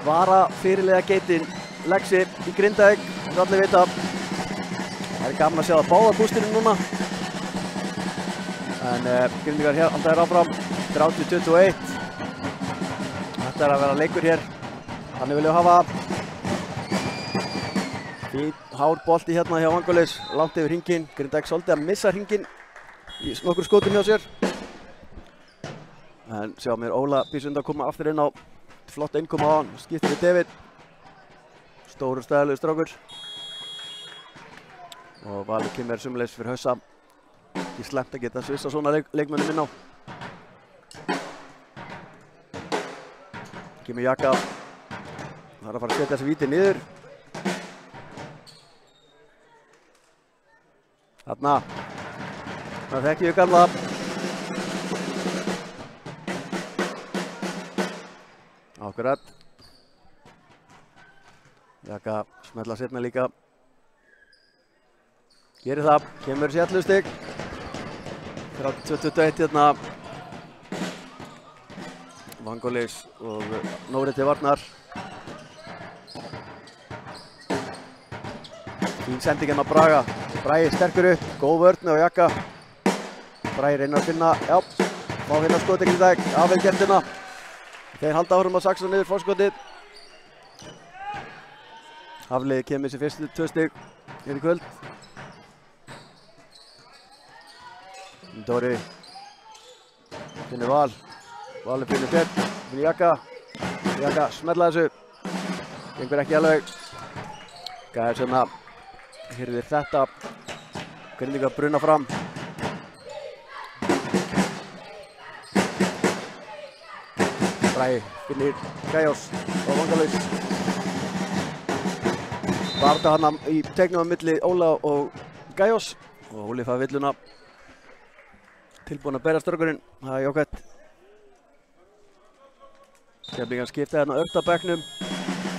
Vara fyrirliða Geitinn. Lexi í Grindavík, það allir vita. Það er gaman að sjá að báða Gústurinn núna. En Grindvíkingar hér alltaf er áfram. 30-21. Þetta er að vera leikur hér. Þannig viljum við hafa. Fín hár bolti hérna hjá Vangolis, langt yfir hringinn. Grindavík svolítið að missa hringinn í nokkur skotum hjá sér. En sjá mér Óla Bísund að koma aftur inn á flott innkoma á hann, skiptir við David. Stóru stæðilegu strákur. Og Valur kemur sömuleiðis fyrir hausa. Ekki slæmt að geta svissa svona leikmönnum inn á. Kemur Jaka. Það að fara að setja þessi víti niður. Þarna. Það þekki við gamla. Akkurat. Jaka smetla setna líka. Gerir það. Kemur þessi 11 stig. 32-21 hérna. Vangolis og Nóri til varnar. Fín sending hérna á Braga. Bragi sterkur upp, góð vörn og Jaka. Bragi reynir að finna, já, má finna skotið í dag, vel gert hérna. Þeir halda áfram að saxa niður fórskotið. Hafliði kemur sér fyrstu 2 stig hér í kvöld. Dóri finnur Val. Valur finnur Björn, finnur Jaka. Jaka smetla þessu. Gengur ekki alveg. Gæðir svona hirðir þetta. Grindvík að bruna fram. Bragi finnir Gæjós og Vangolis. Barða hana í teiknum á milli Óla og Gæjós. Og Óli fær villuna. Tilbúin að berja störkurinn. Það er jákvætt. Keflingan skipta hérna ört á bekknum.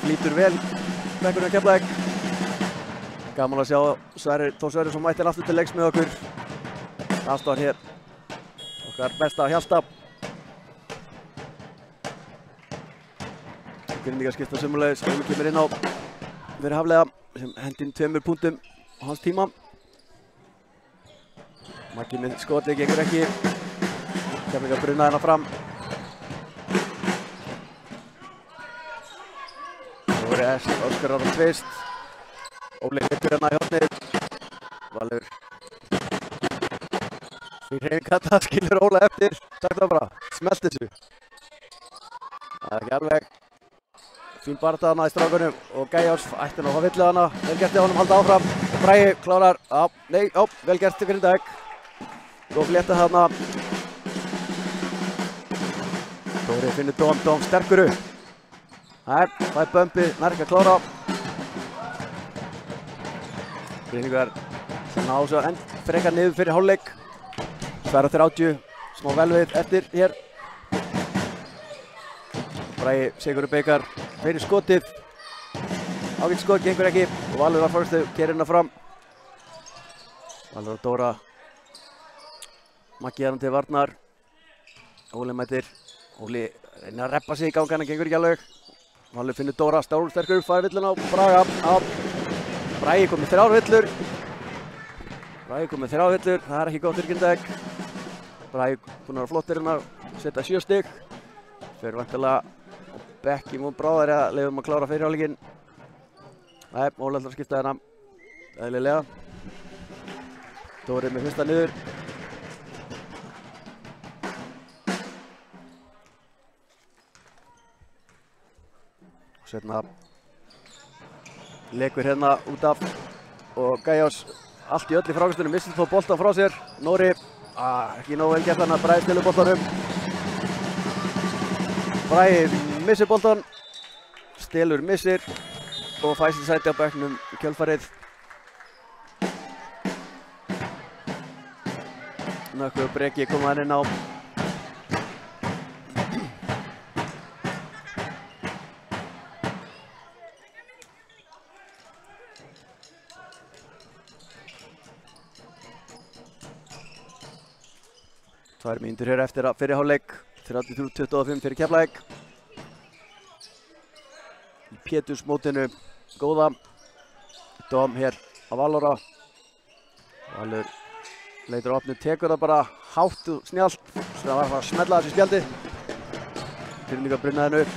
Flýtur vel bekkurinn að Keflavík. Gaman að sjá Sverrir, Þór Sverrisson mættir aftur til leiks með okkur. Aðstofan hér. Okkar besta Hjalta. Grindvíkingar skipta sömuleiðis. Óli kemur inn á fyrir Hafliða sem hendi inn 2 púntum á hans tíma. Maggi með skotið gengur ekki. Keflingar bruna hérna fram. Nú er Óskar Aron tvist. Óli hleypur hérna í hornið. Valur. Fyrir hreyfingata skilur Óla eftir. Sagt það bara, smelt þessu. Það er ekki alveg. Fín barða hana í strákunum og Gæjós ætti nú að fá villu hana. Vel gert hjá honum, halda áfram. Bragi klárar. Vel gert til Grindavík. Góð flétta þarna. Dóri finnur Dóm sterkur upp. Það er bömpi, nær ekki að klára. Grindvíkingar ná svo enn frekar niður fyrir hálfleik. Sverra 30, smá velvið eftir hér. Bragi Sigurður Beikar fyrir skotið. Ágætt skot, gengur ekki. Og Valur var fórstu, kerir hérna fram. Valur og Dóra. Maggi hérna til varnar. Óli mætir. Óli reynir að reppa sig í ganga, en gengur ekki alveg. Valur finnur Dóra, stórsterkur, fær villuna á Braga. Bragi kom með 3 villur. Það er ekki gott fyrir Grindavík. Bragi búinn að vera flottir hérna, setja 7 stig. Fyrir vantilega bekki múl bráðar að leyfum að klára fyrir hálfleikinn. Óli ætlar að skipta hérna, eðlilega. Dóri með fyrsta niður. Setna leikur hérna út af og Gæjós allt í öll í frákastunum, missir þó boltan frá sér. Nóri, ekki nógu vel gert hann að Bragi stilur boltanum. Bragi missir boltan, stilur missir og fæsir sæti á bekknum í kjölfarið. Nökkvi og Breki koma hann inn á. Tvær mínútur hér eftir að fyrri hálfleik. 33-25 fyrir Keflavík. Í Pétursmótinu góða. Dóm hér á Valóra. Valur leitur á opnu, tekur það bara hátt og snjallt. Það var að fara að smella þessu spjaldi. Grindvíkingar brunna hennu upp.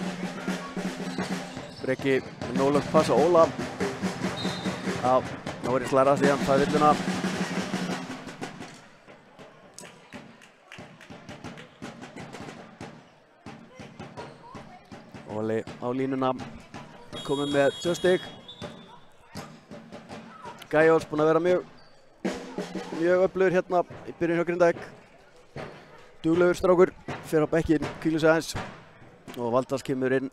Breki með nólögt pass á Óla. Já, Nóri slæra síðan, það er villuna. Óli á línuna, komið með 2 stig. Gæjóls búinn að vera mjög öflugur hérna í byrjun hjá Grindavík. Duglegur strákur, fer á bekkinn, kvílir sig aðeins og Valdas kemur inn.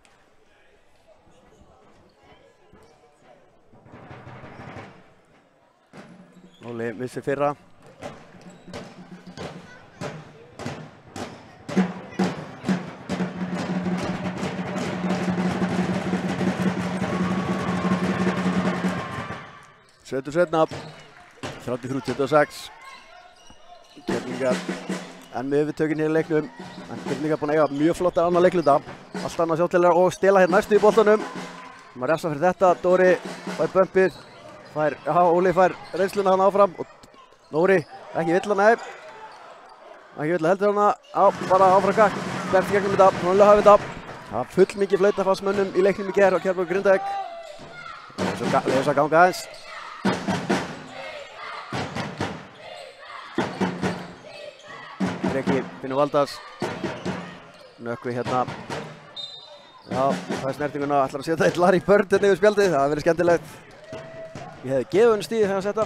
Óli missir fyrra. Svetur setna, 33-26. Keflingar enn með yfirtökin hér í leiknum. En Keflingar búinn að eiga mjög flotta annar leikluta. Allt annað sjálftilega og stela hér næstu í boltanum. Maður refsa fyrir þetta, Dóri fær bumpið. Óli fær reynsluna hann áfram og Nóri ekki vill hana ekki vill heldur hana bara áfram gakk, berti gegnum þetta, nálega hafi þetta. Það var full mikið flauta fast mönnum í leiknum í gerð á Keflavík Grindavík. Þess að ganga aðeins. Breki finnur Valdas, Nökkvi hérna. Já, það er snertinguna, ætlar að setja eitt Larry Bird hérna yfir spjaldið, það hefði verið skemmtilegt. Ég hefði gefið henni stíði þegar hann setta.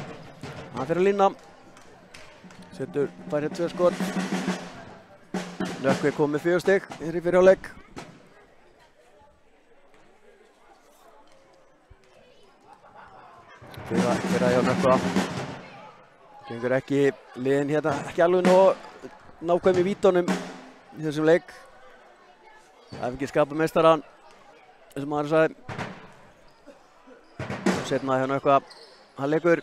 Hann fyrir að lína. Setur, fær hér 2 skot. Nökkvi kom með 4 stig hér í fyrirháleik. Fyrra hjá Nökkva. Gengur ekki liðin hérna, ekki alveg nákvæm í vítunum í þessum leik. Það hefði ekki skapað meistarann, eins og maður sagði. Setna hjá Nökkva, hann leikur.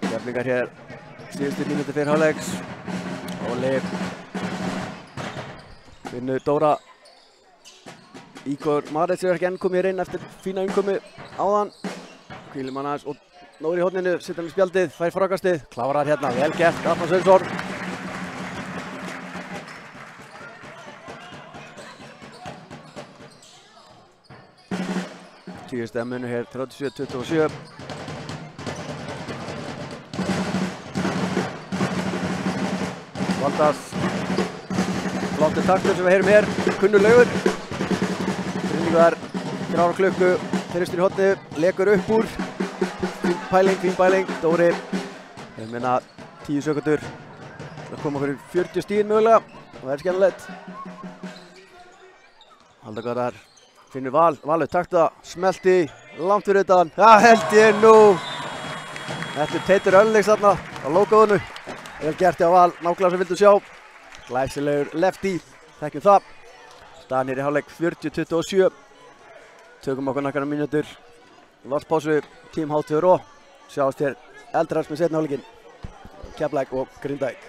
Keflingar hér, síðustu mínúti fyrir hálfleiks. Óli finnur Dóra. Ígor Marets er ekki enn komið hér inn eftir fína umkomu áðan. Hvílir mann aðeins og Nóri í horninu, situr hann í spjaldið, fær frákastið. Klárar hérna, vel gert, Arnar Sveinsson. Tíu munu hér, 37-27. Valdas. Flottur taktur sem við heyrum hér, kunnulegur. Grindavík grára klukku, fyrirstur í hornið, lekur upp úr. Fín pæling, Dóri. Ég meina 10 sekundur. Það kom okkur í 40 stíðin mögulega og það er skemmtilegt. Haldagarðar finnur Valur takta, smelti, langt fyrir utan. Það held ég nú. Þetta er Teitur Ölliks þarna á logoðinu. Vel gert hjá Val, nákvæmlega sem vildu sjá. Glæsilegur lefty, þekkjum það. Staðan hér í hálfleik 40-27. Tökum okkur nokkrar mínútur. Lotspásu, Team H2 og sjáumst hér eldræðs með seinni hálfleikinn. Keflavík og Grindavík.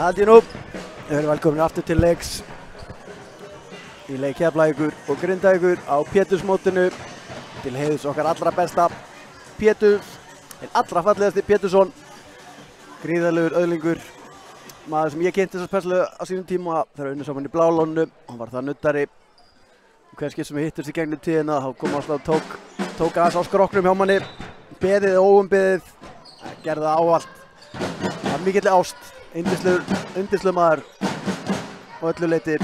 held ég nú. Þau eru velkomin aftur til leiks í leik Keflavíkur og Grindavíkur á Pétursmótinu til heiðurs okkar allra besta Péturs, hinn allra fallegasti Pétursson, gríðarlegur öðlingur, maður sem ég kynnti þess persónulega á sínum tíma þegar unnu saman í Blálónu. Hann var það nuddari hver skil sem hittust í gegnum tíðina, þá kom alltaf tók aðeins á skrokknum hjá manni, beðið og óumbeðið, gerði það ávallt. Það var mikill ást, yndislegur maður á öllu leyti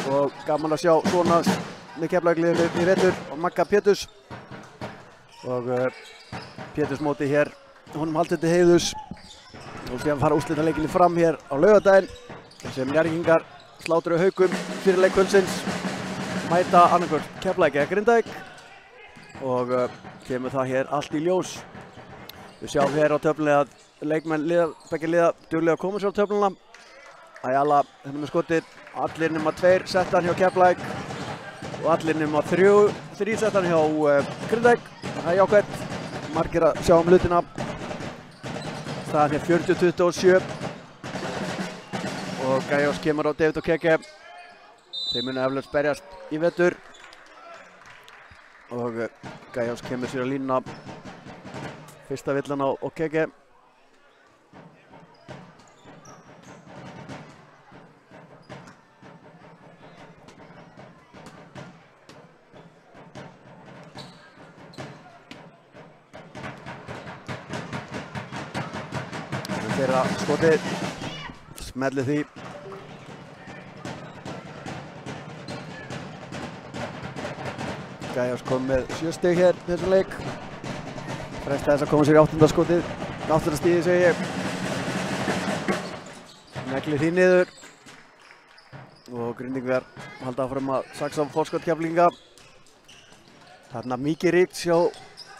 og gaman að sjá svona með Keflavíkurliðinu í vetur og Magga Péturs. Og Pétursmóti hér, honum haldið til heiðurs og síðan fara úrslitaleikinni fram hér á laugardaginn sem Njarðvíkingar slátruðu Haukum fyrir leik kvöldsins, mæta annarkvort Keflavík eða Grindavík og kemur það hér allt í ljós. Við sjáum hér á töflunni að leikmenn beggja liða duglega koma sér á töfluna. Ayala hérna með skotið, allir nema 2 settar hjá Keflavík og allir nema 3 settar hjá Grindavík. Það er jákvæmt, margir að sjá hlutina. Staðan hér 40-27 og Gajos kemur á David og Keke. Þeir munu eflaust berjast í vetur og Gajos kemur sér að lína fyrsta villan á Keke. Þeirra skotið, smellið því. Gajos kom með 7 stig hér í þessum leik. Fresta þess að koma sér í 8. skotið, 8. stigið segi ég. Neglir því niður og Grindvíkingar halda áfram að saxa á forskot Keflvíkinga. Þarna mikið ríkt hjá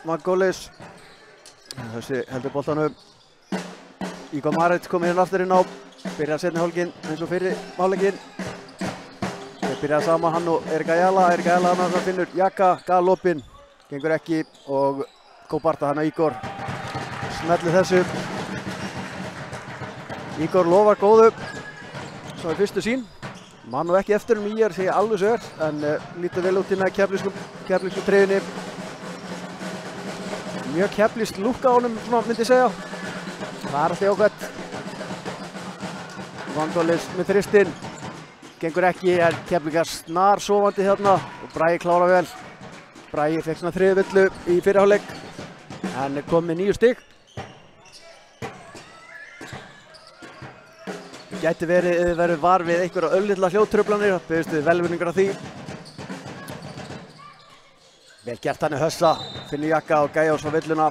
Magólis. Þessi heldur boltanum. Ígor Mareit kom hérna aftur inn á, byrjaði seinni hálfleikinn eins og fyrri hálfleikinn. Þeir byrjaði saman, hann og Erik Ayala hann að finnur Jaka, gaf lopinn, gengur ekki og Kóparta hann að Ígor smellir þessu. Ígor lofar góðu, svo í fyrstu sín. Man nú ekki eftir IR segi alveg svo en lítur vel út inn að keflísku treyjunni. Mjög keflískt lúkk á honum, svona myndi ég segja. Það er alltaf jákvæmt. Vangolis með þristinn, gengur ekki, en Keflvíkingar snar sofandi hérna og Bragi klára vel. Bragi fekk svona 3. villu í fyrri hálfleik, en kom með 9 stig. Gæti verið var við einhverja örlitla hljóðtruflanir, biðjumst við velvirðingar á því. Vel gert hann Hössa, finnur Jaka og Gajos á villuna.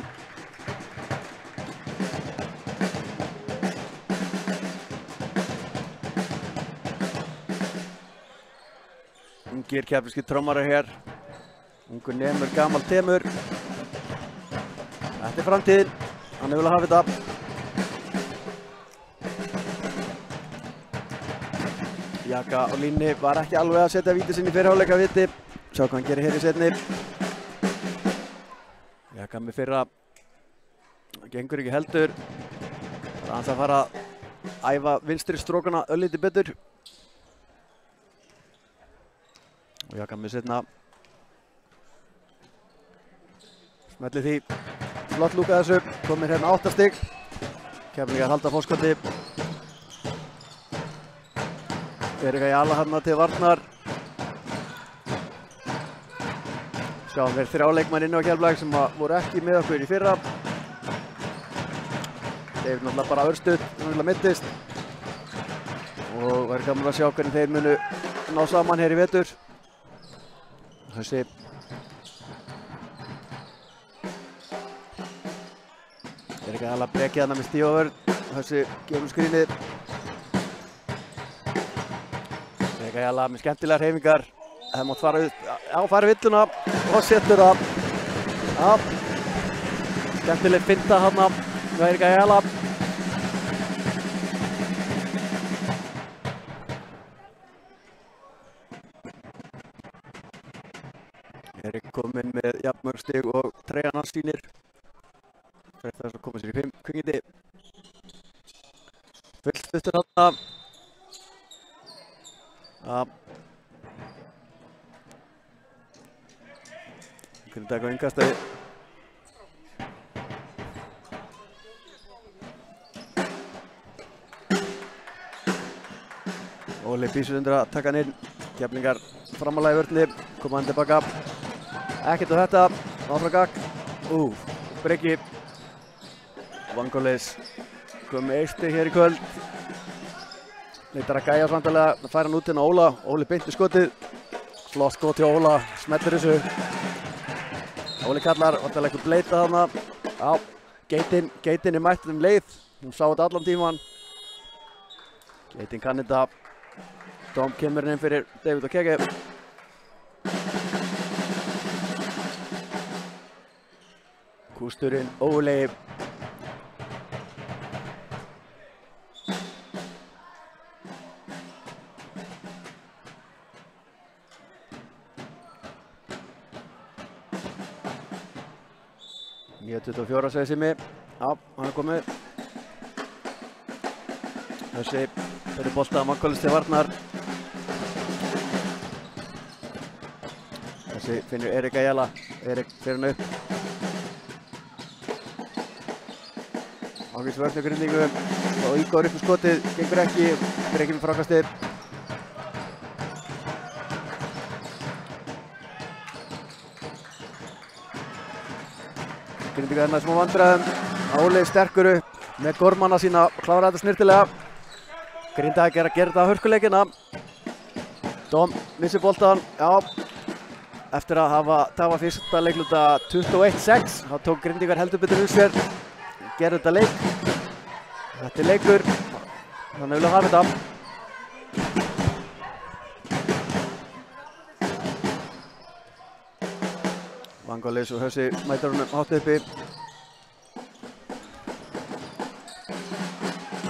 Ungir keflvískir trommarar hér, ungur nemur, gamall temur. Þetta er framtíðin, hann vil hafa þetta. Jaka á línni var ekki alveg að setja víti sinni í fyrri hálfleik að viti. Sjá hvað hann gerir hér í seinni. Jaka með fyrra, gengur ekki heldur. Það er hans að fara að æfa vinstri strókana örlítið betur. Og Jaka með setna. Smellir því. Flott lúka þessu. Komir hérna 8 stig. Keflvíkingar halda fórskoti. Erik Ayala hérna til varnar. Sjáum við 3 leikmenn inni á Keflavík sem voru ekki með okkur í fyrra. David náttúrulega bara örstuð, náttúrulega mittist. Og verður gaman að sjá hvernig þeir munu ná saman hér í vetur. Þessi Erik Ayala brekið hana með stífavörn. Þessi gefur skrínið. Erik Ayala með skemmtilegar hreyfingar. Það mátt fara upp á fara villuna og setur það. Já. Skemmtileg finta hana með Erik Ayala. Erik kominn með jafnmörg stig og treyjan hans sýnir. Fyrir þess að koma sér í 5 kvikindi. Fullt stuttur þarna. Grindavík á innkasti. Óli býsur undir að taka hann inn. Keflingar framalega í vörninni, koma hann tilbaka. Ekkert á þetta, áfram gagg. Breki. Vangolis kom með 1 stig hér í kvöld. Leitar að gæja vantarlega að færa hann út inn á Óla. Óli beint í skotið. Flott skot hjá Óla, smellir þessu. Óli kallar, vantarlega eitthvað bleita þarna. Já, geitin er mætt leið. Hún sá þetta allan tíman. Geitin kann þetta. Dóm kemur inn fyrir David Okeke. Kústurinn Óli. Ég 24 segir Simmi. Já, hann er komið. Þessi fyrir bolta að Vangolis til varnar. Þessi finnur Erik að jæla. Erik fyrir hann upp. Ákveðs vörn á Grindvíkingu. Og Ígor upp í skotið. Gengur ekki. Breki með frákastið. Grindvíkingar enn að smá vandræðum. Óli sterkur upp með gormana sína og klára þetta snirtilega. Grindavík er að gera þetta hörkuleikina. Dóm missir boltan. Já. Eftir að hafa tapað fyrsta leikluta 21-6. Þá tók Grindvíkingar heldur betur úr sér. Gerðu þetta leik. Þetta er leikur. Þannig að við viljum hafa þetta. Vangolis og Hössi mætir honum hátt uppi.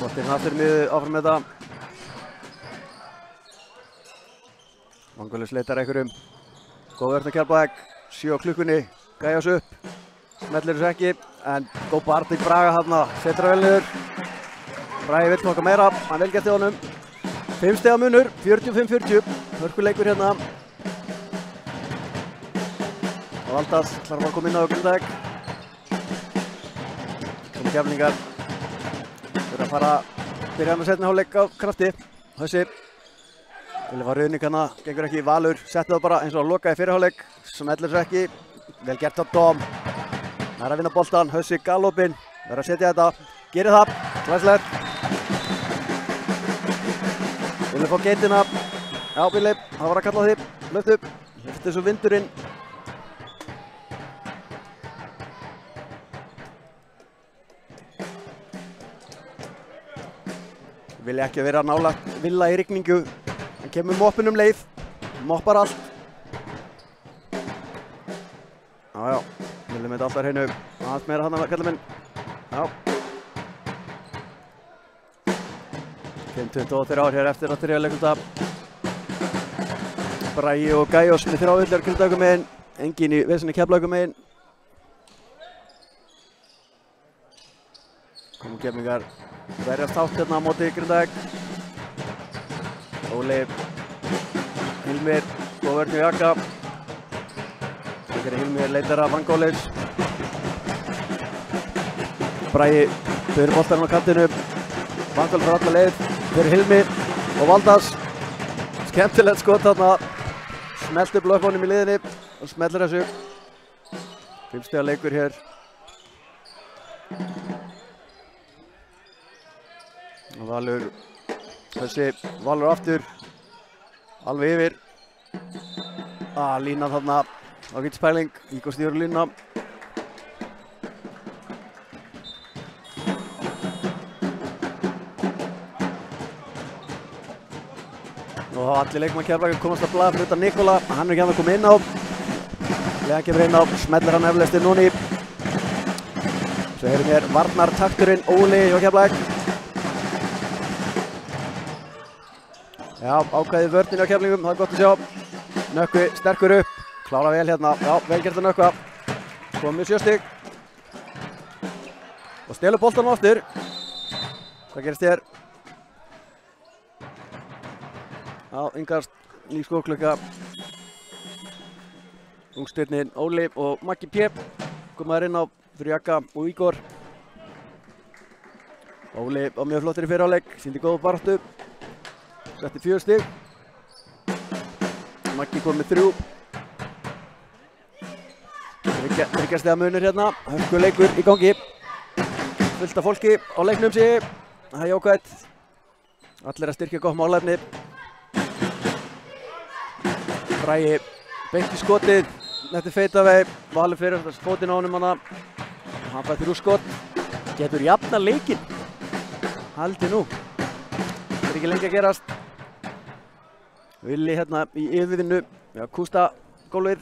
Boltinn aftur miðið áfram með þetta. Vangolis leitar einhverjum. Góð vörn á Keflavík. 7 á klukkunni. Gæjas upp. Smellir þessu ekki. En góð Bardik Braga þarna. Setur það vel niður. Bragi vill nokkað meira. Hann vel gert í honum. 5 stiga munur. 45-40. Hörkuleikur hérna. Valdas ætlar að koma inn á Grindavík. Kom Keflingar. Þeir að fara að byrja með seinni hálfleik á krafti. Hössi. Vilja fara rauning hana. Gengur ekki. Valur setti það bara eins og að loka í fyrri hálfleik. Smellir þessu ekki. Vel gert á Dóm. Það er að vinna boltan. Hössi galopinn. Verður að setja þetta. Gerir það. Glæslegt. Vilja fá geitina. Já, Vili. Það var að kalla því. Löft upp. Lyfti þessu vindurinn. Vilja ekki vera nálægt Villa í rigningu. Hann kemur moppin leið. Moppar allt. Já. Viljum þetta alltaf hreinu. Allt meira hann að kalla minn. Já. 5-22 ár hér eftir að þriðja leikluta. Bragi og Gæjós með 3 viljar Grindavíkur megin. Engin í vesinni Keflavíkur megin. Komum Keflingar. Verjast hátt hérna á móti Grindavík. Óli. Hilmir. Góð vörn hjá Jaka. Hilmir leitar af Vangolis. Bragi fyrir boltanum á kantinu. Vangolis frá alla leið. Fyrir Hilmir og Valdas. Skemmtilegt skot þarna. Smellt upp löpunum í liðinni og smellir þessu. 5 stiga leikur hér. Og Valur, þessi Valur aftur, alveg yfir. Línan þarna, ágætis pæling, Ígor stýrir línuna. Og allir leikmann Keflavíkur komast að blaða fyrir utan Nikola, hann er ekki að koma inn á. Leðan kemur inn á, smellir hann eflaust inn núni. Svo heyrum hér varnartakturinn Óli hjá Keflavík. Já, ákvæði vörnin á Keflingum, það er gott að sjá. Nökkvi sterkur upp, klára vel hérna. Já, vel gert að Nökkva. Komið 7 stig. Og stelur boltanum aftur. Hvað gerist hér? á yngast ný skóklukka. Ungstjörnin Óli og Maggi P. Komaður inn á fyrir Jakka og Ígor. Óli á mjög flottir í fyrri hálfleik, sýndi góða baráttu. Setti 4 stig. Maggi kom með 3. Þriggja stiga munur hérna, hörkuleikur í gangi. Fullt af fólki á leiknum sig. Það er jákvætt. Allir að styrkja gott málefni. Bragi beint í skotið. Þetta er feitavei. Valur fyrir fótinn á honum hana. Hann fær 3 skot. Getur jafna leikinn. Haldi nú. Það er ekki lengi að gerast. Villi hérna í yfirvinnu. Já, Kústa gólfið.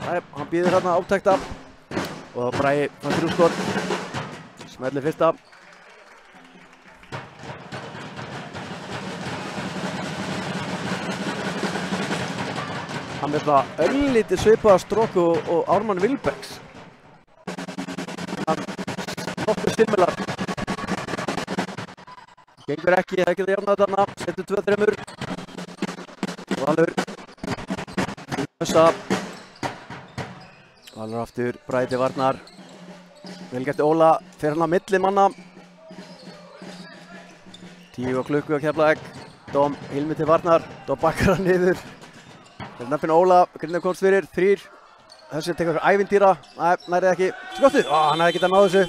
Hann býður hérna átækta. Og Bragi fær 3 skot. Smellir fyrsta. Hann er svona örlítið svipaða strók og Ármann Vilbergs. Hann nokkuð similar. Gengur ekki, það getur jafnað þarna. Setur 2-3. Valur. Valur aftur, Bragi til varnar. Vel gert Óla, fer hann á milli manna. 10 klukku að Keflavík. Dóm Hilmi til varnar. Dóm bakkar hann niður. Það er nefnir Óla, Grindavík komst fyrir, 3. Þessi tekur ævintýra. Nei, nærið ekki. Skottið! Hann hefði getað náð þessu.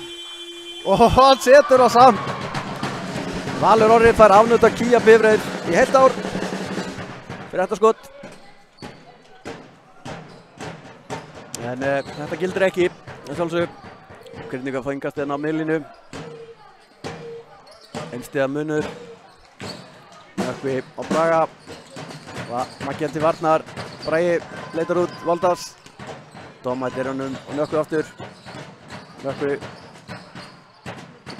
Og hann setur á samt. Valur Orri fær afnúta Kia bifreið í heilt ár. Fyrir þetta skott. En þetta gildir ekki. En sjálfsög. Grindavík að fá yngast hérna á miðlínu. Einstiga munur. Nökkvi á Braga. Maggi til varnar. Bragi leitar út Valdas. Dómættir honum og Nökkvi aftur. Nökkvi.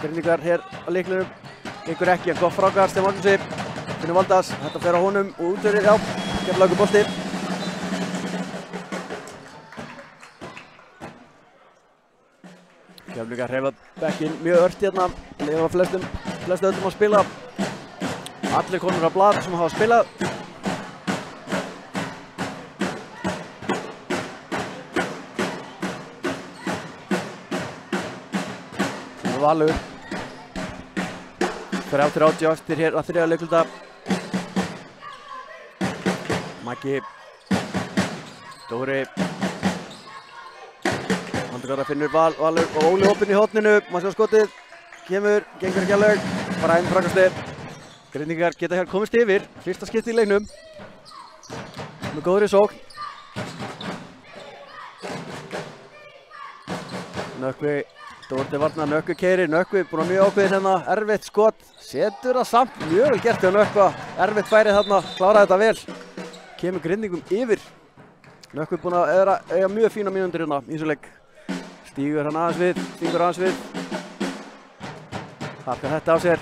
Grindavíkar hér á leiknum. Gengur ekki, en gott frákast til Magnúsi. Finnur Valdas. Þetta fer á honum og útverðir. Já, Keflavíkur bolti. Keflavíkar hreyfa bekkinn mjög ört hérna. Lefa flestu öllum að spila. Allir konur á blað sem hafa spilað. Valur. 30 eftir hér að 3. leikluta. Maggi. Dóri. Handurkara finnur Valur og Óli opinn í horninu. Maður sjá skotið. Kemur, gengur ekki alveg. Bara einn frákasti. Grindvíkingar geta hér komist yfir. Fyrsta skipti í leiknum. Með góðri sókn. Nökkvi. Dóri til varnar, Nökkvi keyrir. Nökkvi búinn að mjög ákveðin hérna. Erfitt skot. Setur það samt. Mjög vel gert hjá Nökkva. Erfitt færið þarna. Kláraði þetta vel. Kemur Grindvíkingum yfir. Nökkvi búinn að eiga mjög fína mínútur hérna í þessu leik. Stígur hann aðeins við. Stígur aðeins við. Harkar þetta á sér.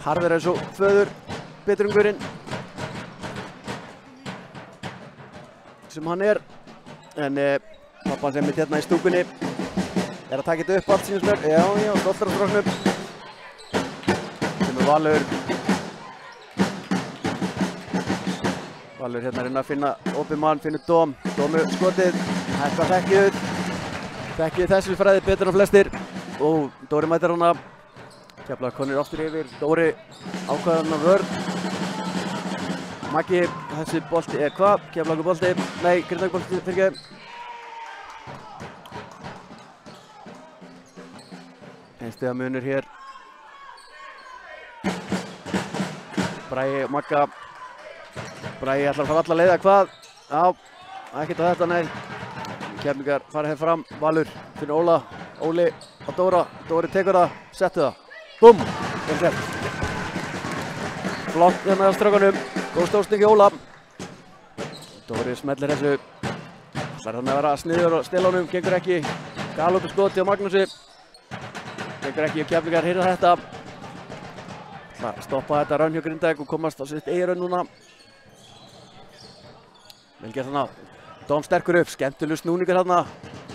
Harður eins og föður biturungurinn sem hann er. En pappan sem er hérna í stúkunni er að taka þetta upp allt sínum smör. Já, stoltur á stróknum. Sem er Valur. Valur hérna reyna að finna opinn mann, finnur Dóm. Dómu skotið. Þetta þekkið. Þekkið þessu fræði betur en flestir. Og Dóri mætir hana. Keflavík konur aftur yfir. Dóri ákvæðan af vörn. Maggi, þessi bolti er hvað? Keflavíkur bolti. Nei, Grindavík bolti fyrir ekki. Einstiga munur hér. Bragi og Magga. Bragi ætlar að fara alla leið eða hvað? Já, ekkert á þetta, nei. Keflavíkar fara hér fram. Valur fyrir Óla. Óli á Dóra. Dóri tekur það. Settu það. Búmm. Vel sett. Flott hérna á strákanum. Góð stórsningi Óla. Dóri smellir þessu. Það er þannig að vera sniður og stela honum. Gengur ekki. Galopur skoti á Magnúsi. Gengur ekki og Keflavíkar hýrða þetta. Það stoppa þetta raun hjá Grindavík og komast á sitt eigin raun núna. Vel gert þarna. Dóm sterkur upp. Skemmtilegur snúningur þarna.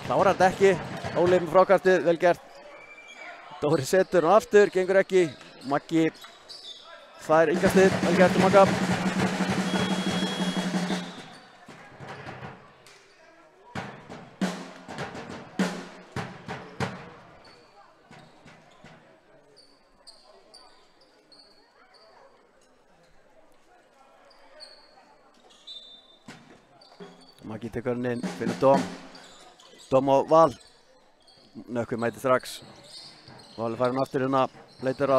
Klárar þetta ekki. Óli með frákastið. Vel gert. Dóri setur hann aftur. Gengur ekki. Maggi fær innkastið, vel gert Magga. Maggi tekur hann inn, finnur Dom. Dom og Val. Nökkvi mæti strax. Valur fær hann aftur hérna, leitar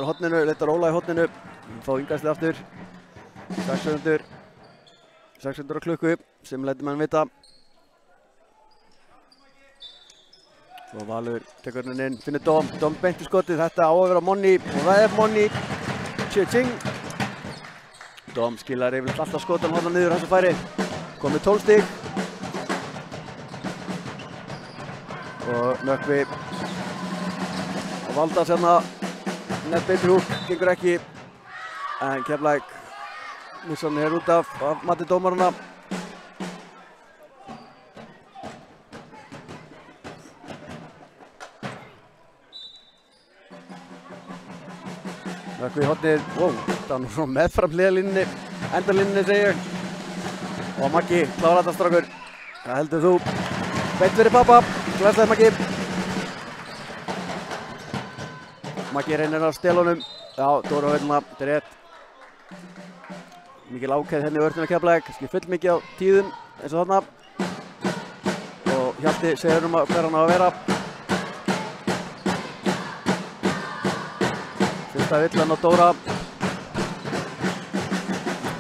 horninu, leitar Óla í horninu. Fá innkastið aftur. 600 á klukku, sem lætur mann vita. Og Valur tekur hann inn, finnur Dom. Dom beint í skotið, þetta á að vera Monni. Og það er Monni. Tjing. Dom skilar yfirleitt alltaf skotan horna niður hans að færi. Komið 12 stig. Og Nökkvi að valda sérna. Nett beintri húk, gengur ekki. En Keflavík missar hann hér út af mati dómarana. Nökkvi í hornið, það var nú svona meðfram hliðalínunni, endarlínunni segi ég. Og Maggi klárar þetta strákur. Hvað heldur þú? Beint fyrir pappa, glæslega Maggi. Maggi reynir að stela honum. Já, Dóri á höllina, þetta er rétt. Mikil ákæð henni í vörnina Keflavík, kannski full mikið á tíðum eins og þarna. Og Hjalti segir hver hann á að vera. Fyrsta villan á Dóra.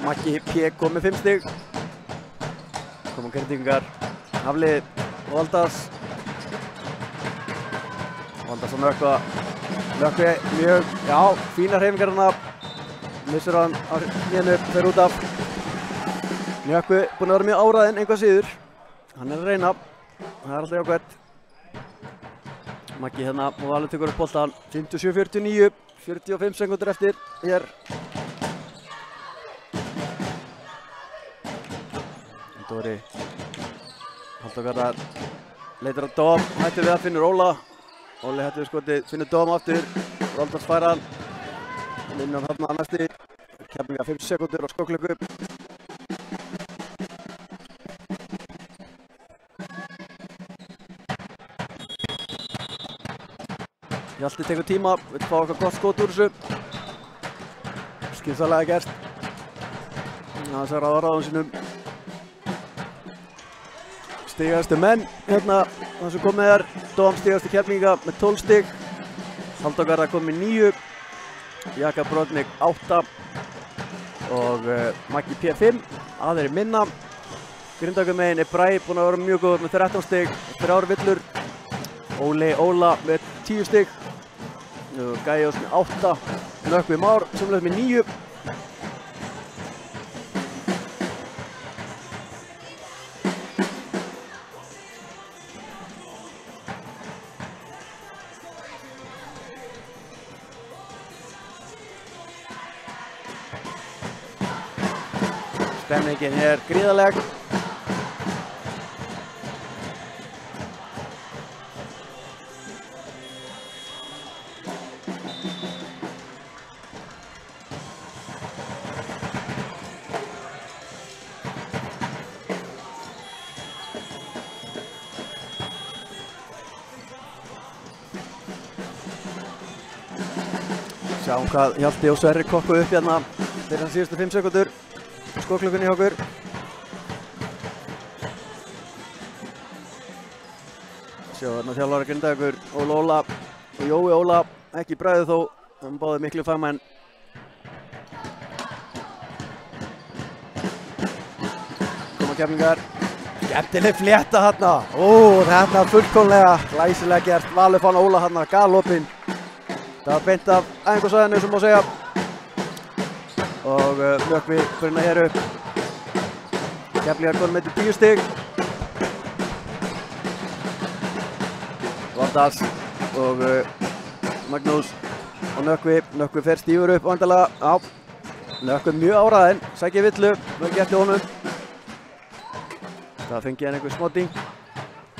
Maggi P kom með 5 stig. Koma Grindvíkingar, Hafli og Valdas. Valdas og Nökkvi mjög, já, fínar hreyfingar hérna. Missur hann á hnénu, fer út af. Nökkvi búinn að vera mjög áræðinn einhvað síður. Hann er að reyna, það er alltaf jákvæmt. Maggi hérna og Valur tekur upp boltan, 57-49. 45 sekundur eftir hér. Dóri Halldór leitar á Dóm, hættir við að finnur Óla. Óli hættir við skotið, finnur Dóm aftur. Valdas færa hann. Linnan þarna að næsti. Keflavík 5 sekundur á skokklöku. Hjalti tekur tíma, vill fá eitthvað gott skot úr þessu. Skynsamlega gert. Það er að ráðum sínum. Stigastu menn hérna, það sem komið er. Dóm stigastu Keflvíkinga með 12 stig. Halldór Garðar kom með 9. Jakab Brodnik 8. Og Maggi P5. Aðeir minna. Grindavíkurmegin er Bragi búinn að vera mjög góður með 13 stig. 3 villur. Óla með 10 stig. Gæjós með 8. Nökkvi Már sömuleiðis með 9. Stemningin er gríðarleg. Sjáum hvað Hjalti og Sverrir kokkuðu upp hérna fyrir hann síðustu 5 sekundur. Skokklökunni hjá okkur. Sjá þarna þjálfari Grindavíkur, Óla og Jói Óla, ekki bræðið þó, hann báði miklu fagmenn. Koma Keflvíkingar, skemmtileg flétta þarna. Þarna fullkomlega glæsilega gert, Valur fann Óla þarna, galopinn. Það var beint af æfingasvæðinu sem má segja. Og Nökkvi fyrir hérna hér upp. Keflvíkingar konum með 10 stig. Valdas og Magnús og Nökkvi fer stífur upp vandalega. Já, Nökkvi mjög áræðinn, sækir villu, vel gert í honum. Það fengi hann einhver smotting.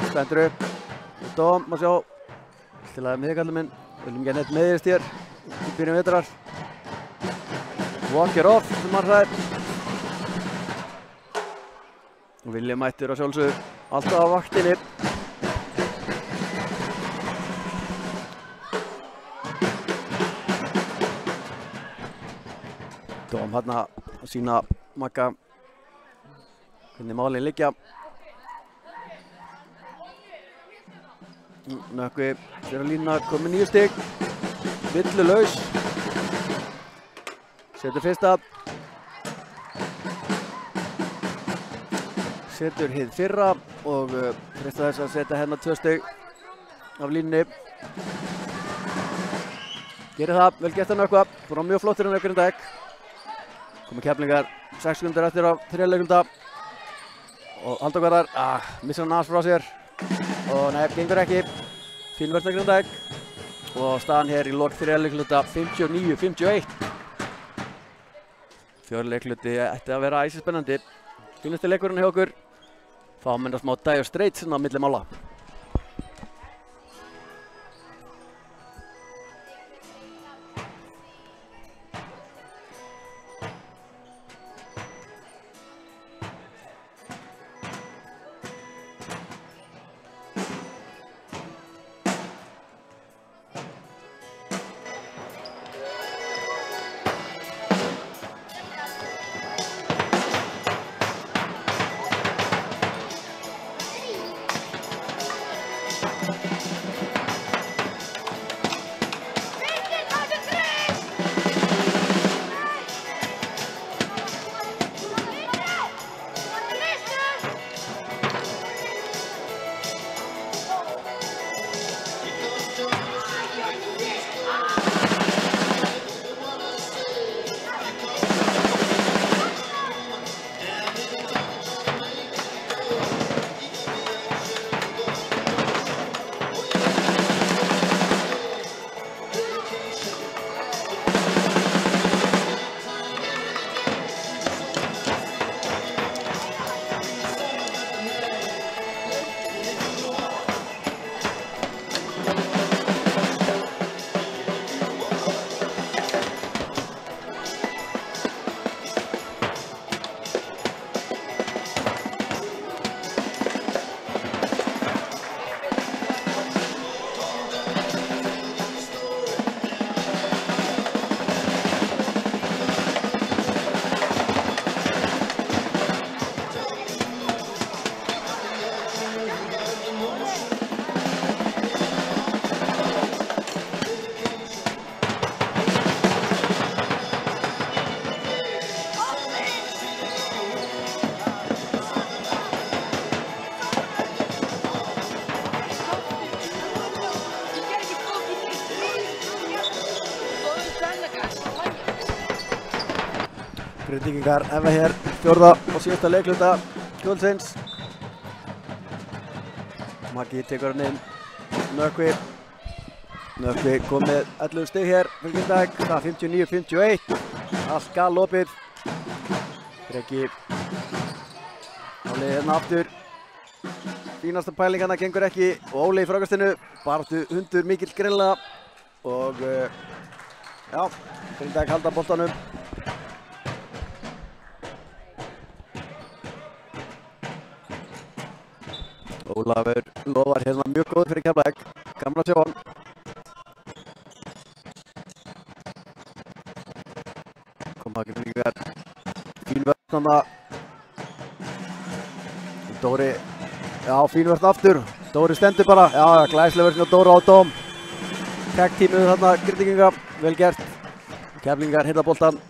Spendur upp. Dóm, má sjá. Til að miðkallum minn. Viljum ekki neitt meðist hér í byrjun vetrar. Walker off sem hann sagði. Og Villi mættur að sjálfsögðu alltaf á vaktinni. Dóm hérna að sína Magga hvernig málin liggja. Nökkvi fyrir að lína komið 9 stig. Villulaus. Setur fyrsta. Setur hið fyrra og freistar þess að setja hérna 2 stig af línunni. Gerir það, vel gert að Nökkva. Búin á mjög flottir Nökkvi í dag. Komið Keflingar 6 sekúndur eftir á 3 leikunda. Og Halldór Garðar, missar hann aðeins frá sér. Og nei, gengur ekki. Fínverðsna Grindavík. Og staðan hér í lok 3 leikluta 59-51. 4 leikluti ætti að vera æsispennandi. Fínasti leikurinn hjá okkur. Fá að mynda smá Dire Straits á milli mála. Grindvíkingar efa hér 4. og síðasta leikluta kvöldsins. Maggi tekur hann inn. Nökkvi kom með 11 stig hér fyrir Grindavík. Það er 59-51. Allt galopið. Breki á leið hérna aftur. Fínasta pæling hérna gengur ekki. Og Óli í frákastinu. Baráttu hundur mikill grilla. Og já, Grindavík halda boltanum. Ólafur lofar hérna mjög góð fyrir Keflavík. Gaman að sjá hann. Koma Grindvíkingar. Fín vörn þarna. Dóri, já fín vörn aftur. Dóri stendur bara. Já, glæslega vörn hjá Dóra á dóm. Tag tímið þarna Grindvíkinga. Vel gert. Keflingar hirða boltan.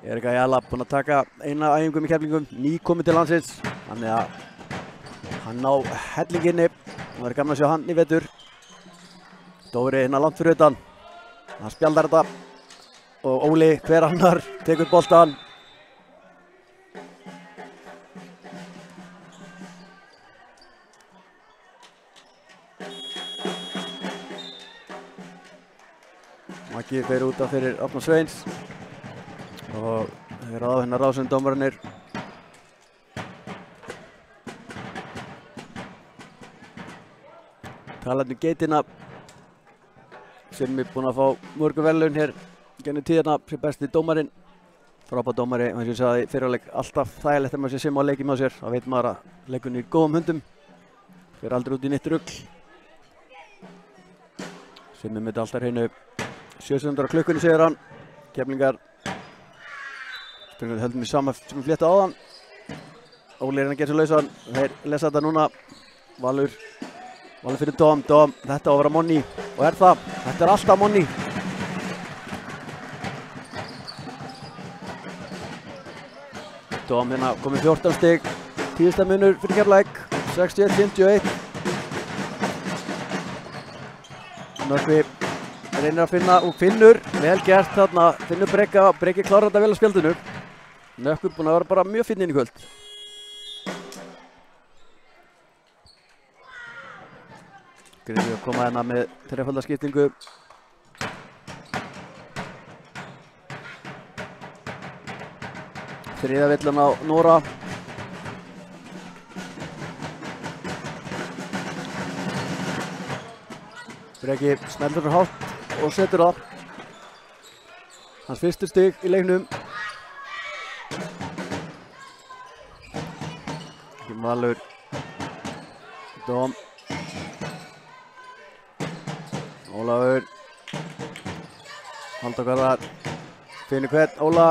Erik Ayala búinn að taka eina æfingum í Keflingum, nýkominn til landsins. Þannig að hann á hellinginni. Það verður gaman að sjá hann í vetur. Dóri hérna langt fyrir utan. Hann spjaldar þetta. Og Óli, hver annar, tekur boltan. Maggi fer út af fyrir Árna Sveins. Og þeir eru hérna ráðsend dómararnir. Talandi um geitina, sem er búinn að fá mörgum verðlaun hér gennum tíðina sem besti dómarinn. Frábær dómari, eins og ég sagði fyrir leik, alltaf þægilegt þegar maður sé Simma á leiki með sér. Þá veit maður að leikurinn er í góðum höndum. Fer aldrei út í neitt rugl. Simmi með alltaf hreinu 700 klukkunni segir hann. Keflingar höldum við sama sem við flétta áðan. Óli er að gera sér lausan. Þeir lesa þetta núna. Valur fyrir Dom. Þetta á að vera Monni. Og er það. Þetta er alltaf Monni. Dom hérna komið 14 stig. 10 munur fyrir Keflavík. 61-51. Nökkvi reynir að finna og finnur. Vel gert þarna. Finnur Breki klárar þetta vel á spjaldinu. Nökkvi búinn að vera bara mjög fínn inn í kvöld. Greið að koma hérna með þrefaldaskiptingu. Þriðja villan á Nóra. Breki smellur hátt og setur það. Hans fyrstu stig í leiknum. Valur. Dom. Ólafur. Haldagarðar. Finnur hvern. Óla.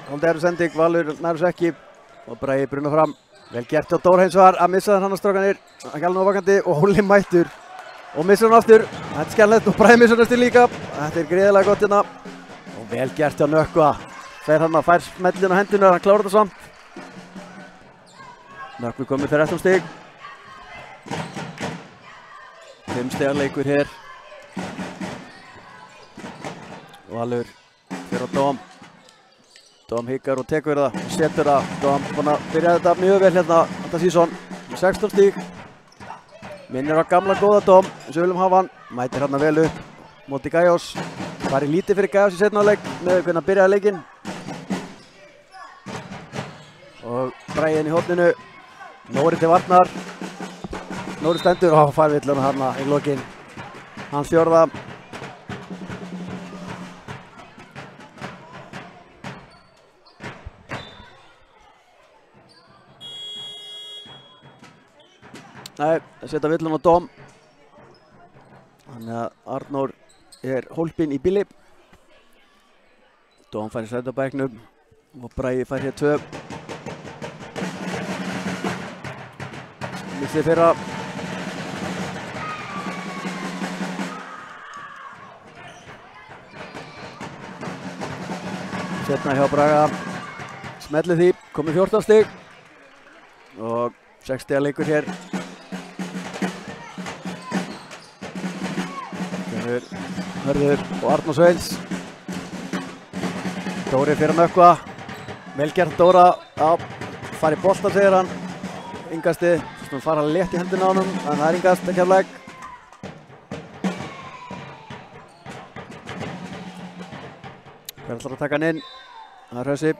Haldið eru sending. Valur nærus ekki. Og Bragi bruna fram. Vel gert hjá Dór hins var að missa hann á strákanir. Ekki alveg vakandi og Óli mættur. Og missur hann aftur. Þetta er skemmtilegt og Bragi missur hann til líka. Þetta er gríðarlega gott hérna. Og vel gert hjá Nökkva. Fer hann að fær smellin á hendinu. Hann klárar þetta samt. Nökkvi komið 13 stig. 5 stiga leikur hér. Valur fyrir á Dom. Dom hikar og tekur það og setur það. Dom búinn að byrja þetta mjög vel hérna þetta sísón. 16 stig. Minnir á gamla góða Dom eins og við viljum hafa hann. Mætir hérna vel upp móti Gajós. Farið lítið fyrir Gajós í seinna leik með hvernig hann byrjaði leikinn. Og Bragi inn í horninu. Nóri til varnar. Nóri stendur og fær villuna hérna í lokin. Hans fjórða. Nei, setja villuna á Dom. Þannig að Arnór er hólpinn í bili. Dom fær í sæti á bekknum og Bragi fær hér 2. Milli fyrra. Setna hjá Braga. Smellið því, komið 14 stig. Og 6 stiga leikur hér. Hörður og Arnór Sveins. Dóri fyrir að Nökkva. Vel gert Dóra. Já, fari boltan segir hann. Ingasti. Svona fara létt í hendina á honum. En það er Ingast að Keflavík. Hver ætlar að taka hann inn? Það er Hausi.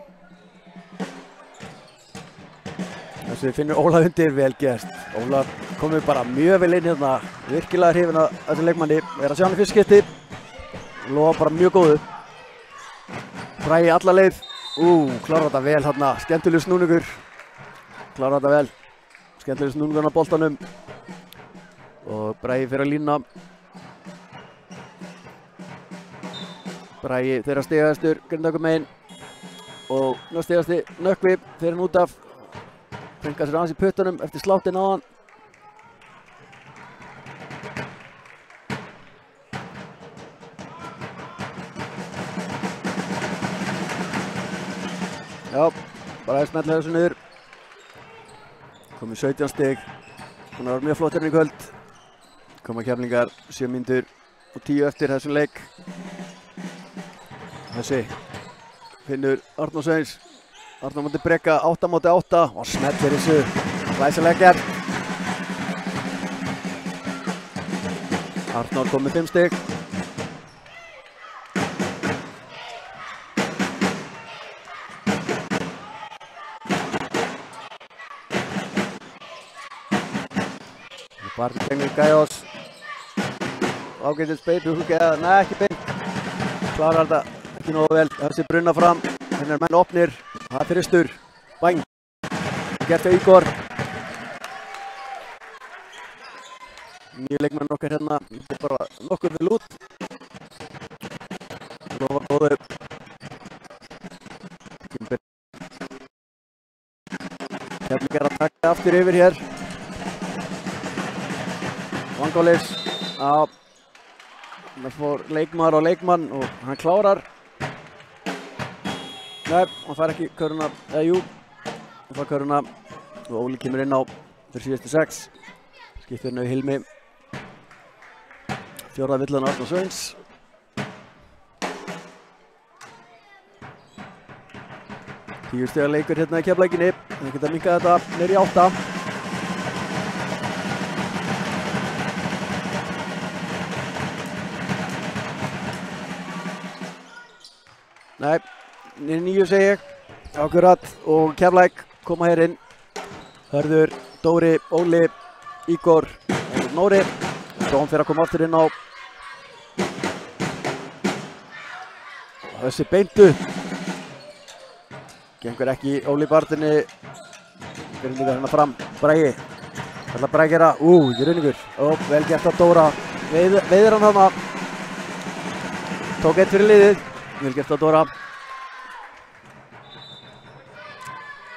Hausi finnur Óla undir. Vel gert. Óla komið bara mjög vel inn hérna. Virkilega hrifinn af þessum leikmanni. Er að sjá hann í fyrst skipti. Lofa bara mjög góðu. Bragi alla leið. Klárar þetta vel hérna. Skemmtilegur snúningur. Klárar þetta vel. Skemmtilegur snúningur á boltanum. Og Bragi fyrir að lína. Bragi þeirra stigastur. Grindavíkur megin. Og nú stigasti Nökkvi fyrir hann út af. Fengar sér aðeins í puttunum eftir sláttinn á hann. Já, bara að smetla þessu niður. Komið 17 stig. Hún var mjög flott hérna í kvöld. Koma Keflingar 7 mínútur og 10 eftir þessum leik. Þessi finnur Arnór Sveins. Arnór móti Breka 8 móti 8 og smetlir þessu. Glæsilega gert. Arnór komið 5 stig. Barði gengur Gajós. ágætis beint, nei ekki beint. Klárar þetta ekki nógu vel, þessi brunna fram, hennar menn opnir, það er fyrirstur, bang. Gert af Ígor. Nýju leikmenn okkar hérna, þetta er bara nokkuð vel út. Lofar góðu. Keflavík er að taka aftur yfir hér. Vangális á það fór leikmaður á leikmann og hann klárar. Nei, hann fær ekki köruna, jú, hann fær köruna og Óli kemur inn á fyrir síðustu 6. Skiptir henni við Hilmi. Fjórða villan Arnar Sveins. Tíu stiga leikur hérna í Keflavíkinni. Það geta minkað þetta niður í 8. Nei, 9 segi ég, akkurat, og Keflavík koma hér inn. Hörður, Dóri, Óli, Ígor, Nóri. Dóm fyrir að koma aftur inn á. Þessi beintu. Gengur ekki Óli Bartinni. Fyrir líka hérna fram, Bragi. Ætla Bragi gera, ekki rauningur. Vel gert að Dóra. Veiðir hann þarna. Tók eitt fyrir liðið. Vel gert að Dóra.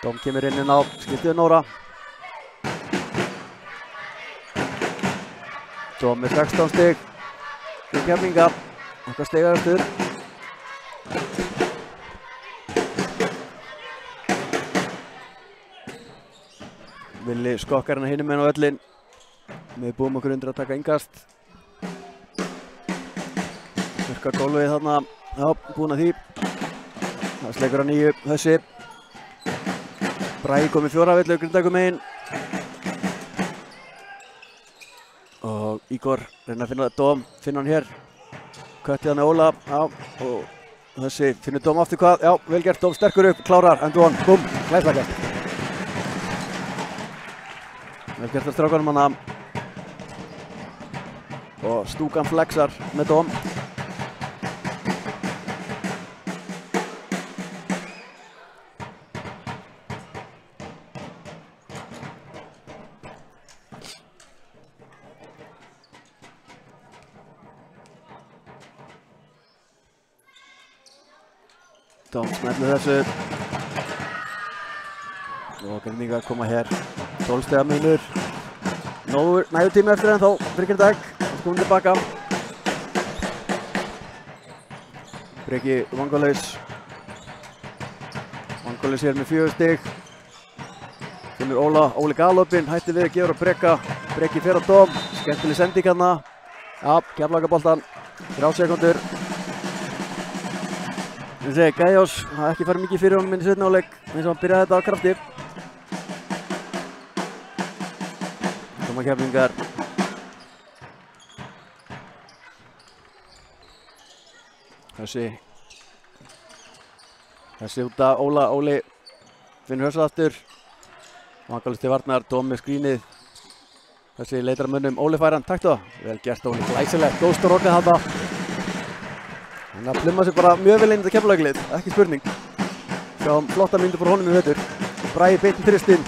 Dóm kemur inn á skiptið Nóra. Dóm með 16 stig. Í Keflinga. Okkar stigarastur. Villi skokkar hérna hinum meginn á völlinn. Við búum okkur undir að taka innkast. Þurrkar gólfið þarna. Já, búinn að því. Það sleikur að 9 þessi. Bragi kom í 4 villu Grindavíkur megin. Og Ígor reyna að finna Dóm, finna hann hér. Köttið hann með Óla, já, og þessi finnur Dóm aftur hvað, já, vel gert, Dóm sterkur upp, klárar, endur hann, búm, glæslega gert. Vel gert að strákanum hana. Og stúkan flexar með Dóm. Dóm smellir þessu. Og Grindvíkingar koma hér. 12 stiga munur. Nægur tími eftir ennþá fyrir Grindavík. Komum tilbaka. Breki Vangális. Vangális hér með 4 stig. Kemur Óli galopinn, hætti við að gefa á Breka. Breki fer á Dóm. Skemmtileg sending hérna. Já, Keflavíkurboltann. 3 sekúndur. Ég segi, Gæjós, það er ekki farið mikið fyrir honum inn í seinni hálfleik eins og hann byrjaði þetta á krafti. Koma Keflingar. Þessi út af Óli finnur hössu aftur. Vangális til varnar, Dóm með skrínið. Þessi leitar að mönnum, Óli fær hann, taktu það. Vel gert Óli, glæsilegt, góð stórokað þarna. Þannig að plumma sér bara mjög vel inn í þetta Keflavíkurlið, ekki spurning. Sjáum flotta myndir frá honum í vetur. Bragi beint í þristinn.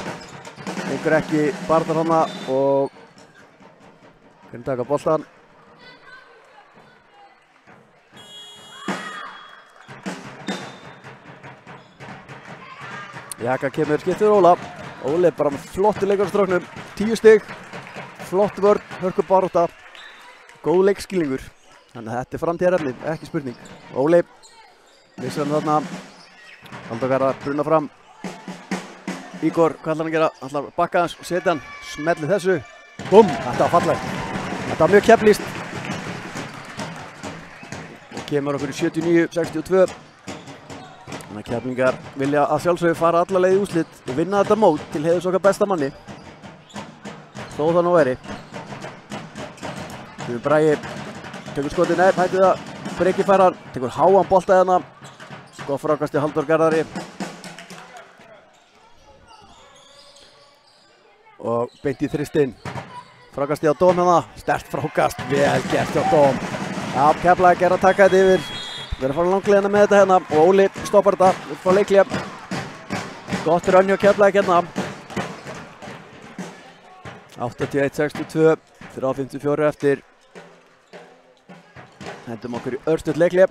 Gengur ekki, barðar hana og Grindavík á boltann. Jaka kemur skiptur Óla. Óli bara með flottu leikur á stráknum. 10 stig, flott vörn, hörku barátta, góð leikskilningur. Þannig að þetta er framtíðarefni, ekki spurning. Óli, missir hann þarna. Halldór að bruna fram. Ígor, hvað ætlar hann að gera? Hann ætlar að bakka hans, setja hann, smelli þessu. Búm, þetta var fallegt. Þetta var mjög keflíst. Og kemur okkur í 79-62. Þannig að Keflingar vilja að sjálfsögðu fara alla leið í úrslit og vinna þetta mót til heiðurs okkar besta manni. Þó það nú veri. Þegar Bragi tekur skotið, nei, hætti það. Breki fær hann, tekur háan bolta hérna. Gott frákast í Halldór Garðari. Og beint í þristinn. Frákast á Dóm hérna, sterkt frákast, vel gert hjá Dóm. Já, Keflavík að taka þetta yfir. Við erum að fara langleiðina með þetta hérna og Óli stoppar þetta upp á leikhlé. Gott rönn hjá Keflavík hérna. 81-62, 3:54 eftir. Hendum okkur í örstutt leikhlé.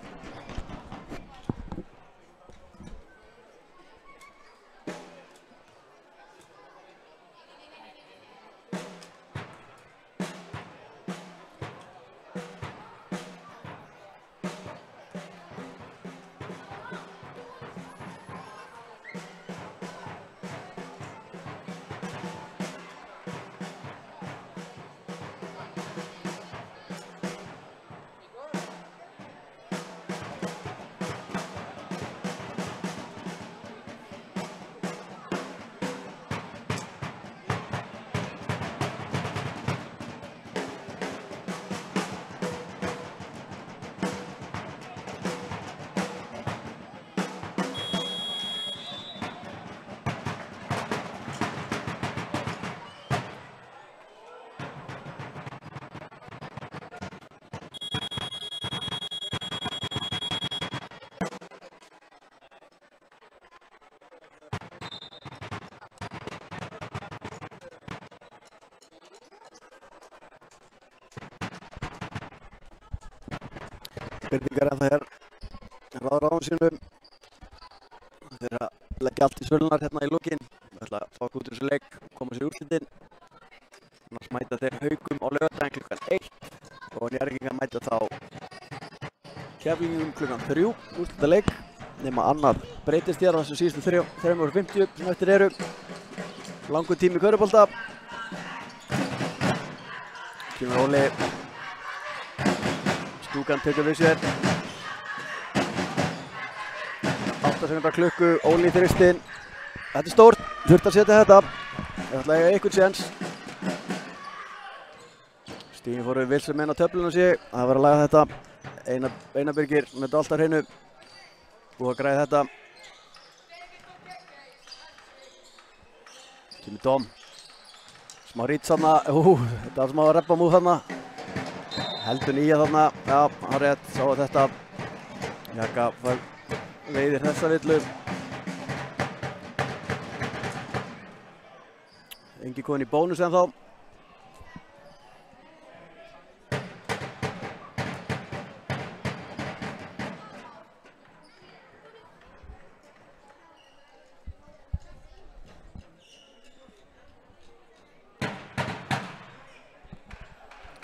Byrningar en það ráður á sínum. Þeir að leggja allt í sölunar hérna í lokin. Við ætla að fá út úr þessu leik, koma sér í úrslitin. Annars mæta þeir Haukum á laugardaginn klukkan 1 og Njarðvíkingar mæta þá Keflvíkingum klukkan 3 úrslitaleik. Nema annað breytist hér á þessum síðustu 3:50 sem eftir eru. Langur tími í körfubolta. Kemur Óli. Stúkan tekur við sér. 8 sekundar klukku, Óli í þristinn. Þetta stórt, þurft að setja þetta. Ég ætla að eiga einhvern séns. Stíginn fór við Vilsum inn á töfluna sig. Það var að laga þetta. Einar Birgir með þetta allt á hreinu. Búið að græða þetta. Kemur Dóm. Smá rít þarna. Þetta var smá reppa múð þarna. Heldur nýja þarna, já, hann rétt, sá að þetta Jaka veiðir þessa villu. Engi komin í bónus ennþá.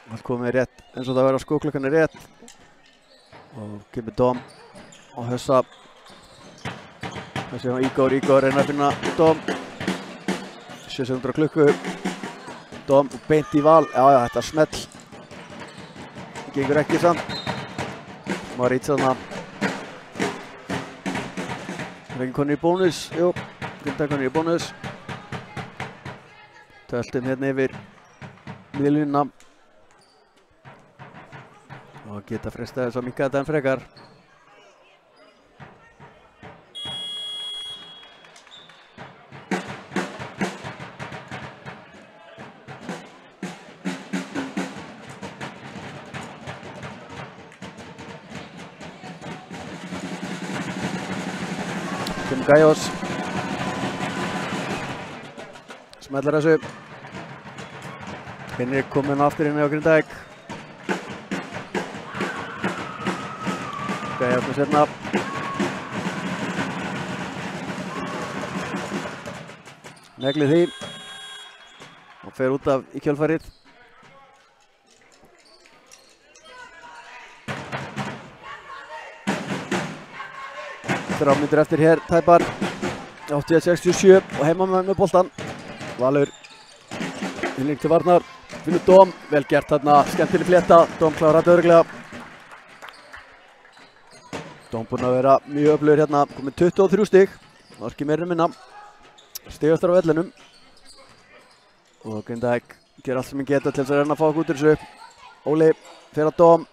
Allt komið rétt eins og það verður á skóklukkan rétt og kemur Dóm á þessa. Það sé hann Ígor reyna að finna Dóm. 7 sekúndur á klukku. Dóm beint í val. Já, þetta smell. Gengur ekki samt. Má rít þarna. Er ekki konur í bónus? Jú, Grindavík konur í bónus. Töltum hérna yfir miðlínuna. Og geta frestað þess að minnka þetta enn frekar. Kemur Gajos. Smellar þessu. Henrik kominn aftur inn á Grindavík. Gajos með sérna. Neglir því. Og fer út af í kjölfarið. Þrjár mínútur eftir hér, tæpar 81-67 og heimamenn með boltan. Valur innling til varnar, finnur Dóm, vel gert þarna, skemmtileg flétta, Dóm klárar þetta örugglega. Dóm búinn að vera mjög öflugur hérna, komið 23 stig, orki meira en minna, stigastar á vellinum. Og Grindavík gerir allt sem hann geta til þess að reyna að fá okkur út úr þessu. Óli fer að Dóm,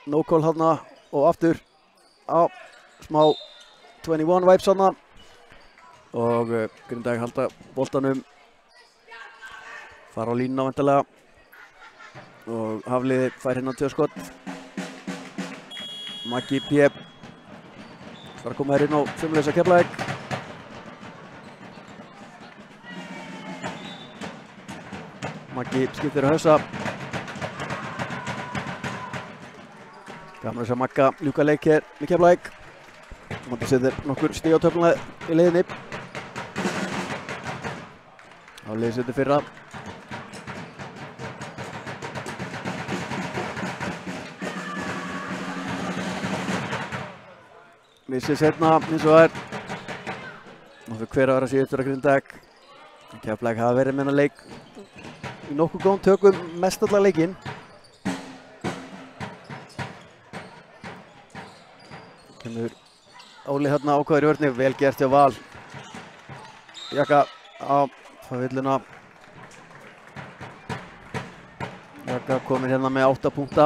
no-call hérna og aftur á smá 21 vibes þarna og Grindavík halda boltanum, fara á línuna vantarlega. og Hafliði fær hérna 2 skot. Maggi P. Þarf að koma þér inn á sömuleiðis að Keflavík. Maggi skiptir að hausa. Gaman að sjá Magga ljúka leik hér með Keflavík. Móti setur nokkur stig á töfluna í leiðinni. Hafliði setur fyrra. Missir seinna eins og það er. Og fyrir hver að vera síðustur að Grindavík. Keflavík hafa verið með þennan leik í nokkuð góðum tökum mest allan leikinn. Kemur Óli hérna ákvæður í vörðni, vel gert hjá Val. Jakka á villuna. Jakka komir hérna með 8 punkta.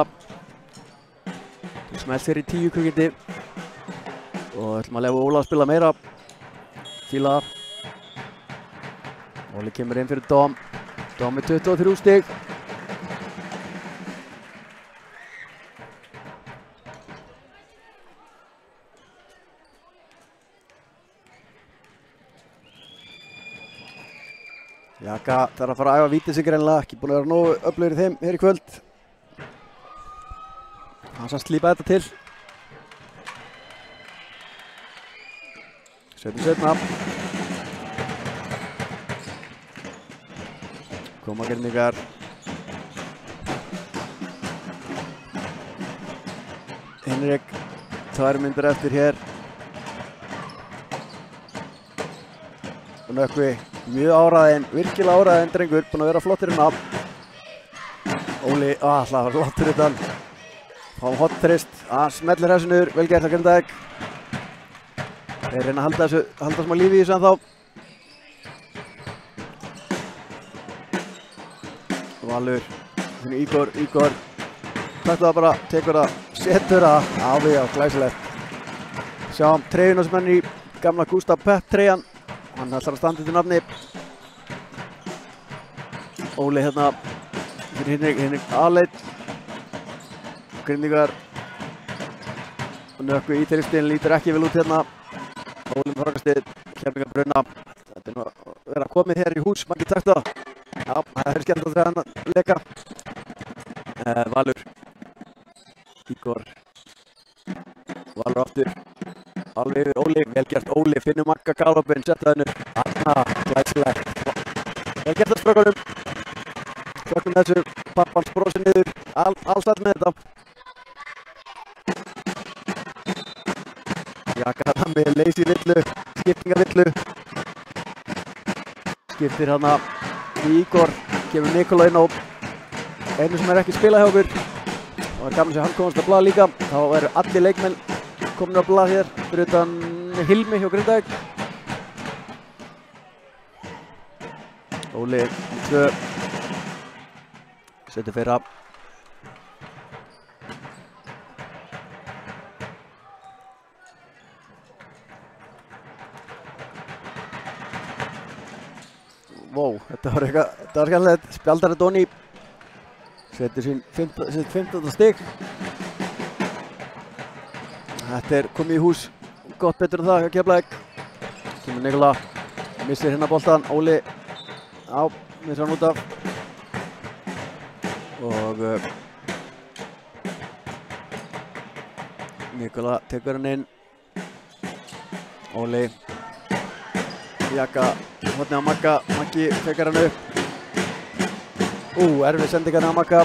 Smelt sér í 10 kvikindi. Og ætlum að lefa Óla að spila meira. Fíla það. Óli kemur inn fyrir Dom. Dom með 23 stig. Jakka þarf að fara að æfa vítið sig greinlega, ekki búin að vera nógu öflugir í þeim hér í kvöld. Hann sann slípa þetta til. Setna. Koma Grindvíkingar. Henrik, 2 myndir eftir hér. Og Nökkvi, mjög áræðinn, virkilega áræðinn drengur, búinn að vera flottir hérna. Óli, alltaf flottir utan. Fáum hottrist, smellir þessu niður, vel gert að Grindavík. Þeir reyna að halda smá lífi í þessu ennþá. Valur, Ígor, taktu það bara, tekur það, setur það, á glæsilegt. Sjáum treyjuna sem hann í gamla Gustaf Pepp treyjan, hann ætlar að standa til nafni. Óli hérna, Hinrik aðleit, Grindvíkingar, Nökkvi í tilstin, lítur ekki vel út hérna. Óli með frákastið, Keflavík brunna. Þetta nú að vera komið hér í hús, Maggi taktu það. Já, það er skemmt að þegar hann að leka. Valur. Ígor. Valur aftur. Alveg yfir Óli, vel gert Óli, finnur Magga galopinn, setja það hennur. Glæsilegt. Vel gert að strákunum. Strákunum þessu, pappans brosi niður, allstað með þetta. Jakka þarna með leysi villu, skiptingavillu. Skiptir hana í Ígor, kemur Nikola inn á einu sem ekki spilað hjá okkur. Og það er gaman að hann komast að blað líka. Þá eru allir leikmenn komin að blað hér, fyrir utan Hilmi hjá Grindavík. Óli, 2. Setur fyrra. Wow, þetta var skemmtilegt. Spjaldari Doni setur sín 15. stig. Þetta er komið í hús, gott betur en það hjá Keflavík. Kemur Nikola, missir hérna boltan. Óli, missir hann út af. Og Nikola tekur hann inn. Óli, Jakka, hodni á Magga, Maggi fekar hann upp. Erfið sendingar á Magga.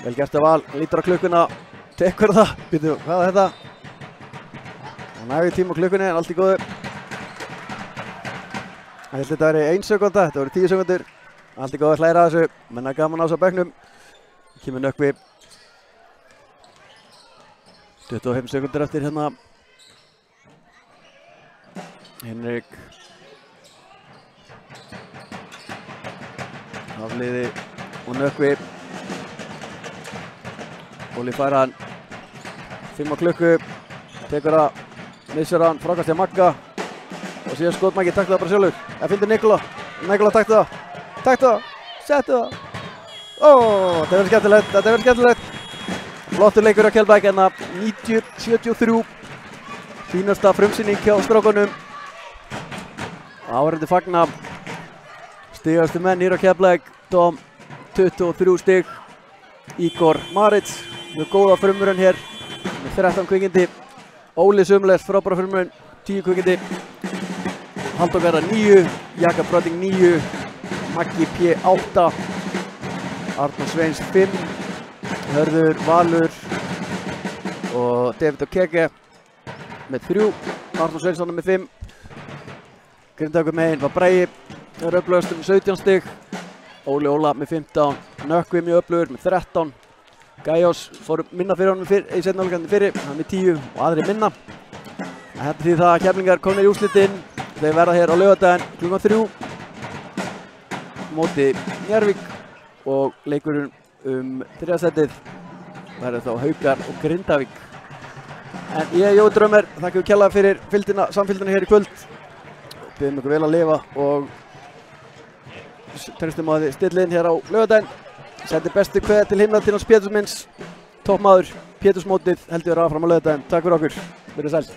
Vel gert af Val, lítur á klukkuna, tekur það. Býtu, hvað er þetta? Hann nægir tíma á klukkunni, en allt í góðu. Ég held þetta væri 1 sekúnda, þetta voru 10 sekúndur. Allt í góðu að hlæra þessu, menn er gaman á þessu á bekknum. Kemur Nökkvi. 25 sekúndur eftir hérna. Henrik. Hafliði og Nökkvi. Óli fær hann 5 á klukku, tekur það, missir hann, frákast hjá Magga og síðan skot Maggi, taktu það bara sjálfur. Það finnir Nikola, Nikola taktu það, settu það. Þetta verður skemmtilegt, þetta verður skemmtilegt. Flottur leikur á Keflavík hérna, 90-73. Fínasta frumsýning hjá strákunum. Áhorfendur fagna. Stigastu menn hér á Keflavík, Dom 23 stig. Igor Maric, mjög góða frumurinn hér með 13 kvikindi. Óli sömuleiðis, frábæra frumurinn, 10 kvikindi. Halldór Garðar 9, Jakob Brönding 9, Maggi P 8, Arnór Sveins 5, Hörður Valur og David Okeke með 3, Arnór Sveinsson með 5. Grindavíkur megin var Bragi, það er öflugast 17 stig. Óli Óla með 15, Nökkvi mjög öflugur með 13. Gajós fór minna fyrir honum í seinni hálfleiknum fyrir, hann með 10 og aðri minna. Þetta því það að Keflvíkingar komnir í úrslitinn. Þeir verða hér á laugardaginn klukkan 3 móti Njarðvík og leikurinn þriðja sætið verður þá Haukar og Grindavík. En ég, Jói Drömer, þakka kærlega fyrir samfylgdina hér í kvöld. Biðum ykkur vel að lifa og treystum á að þið stilla inn hér á laugardaginn. Sendi bestu kveðja til himna til hans Péturs minns, toppmaður, Pétursmótið heldur áfram á laugardaginn. Takk fyrir okkur, verið sæl.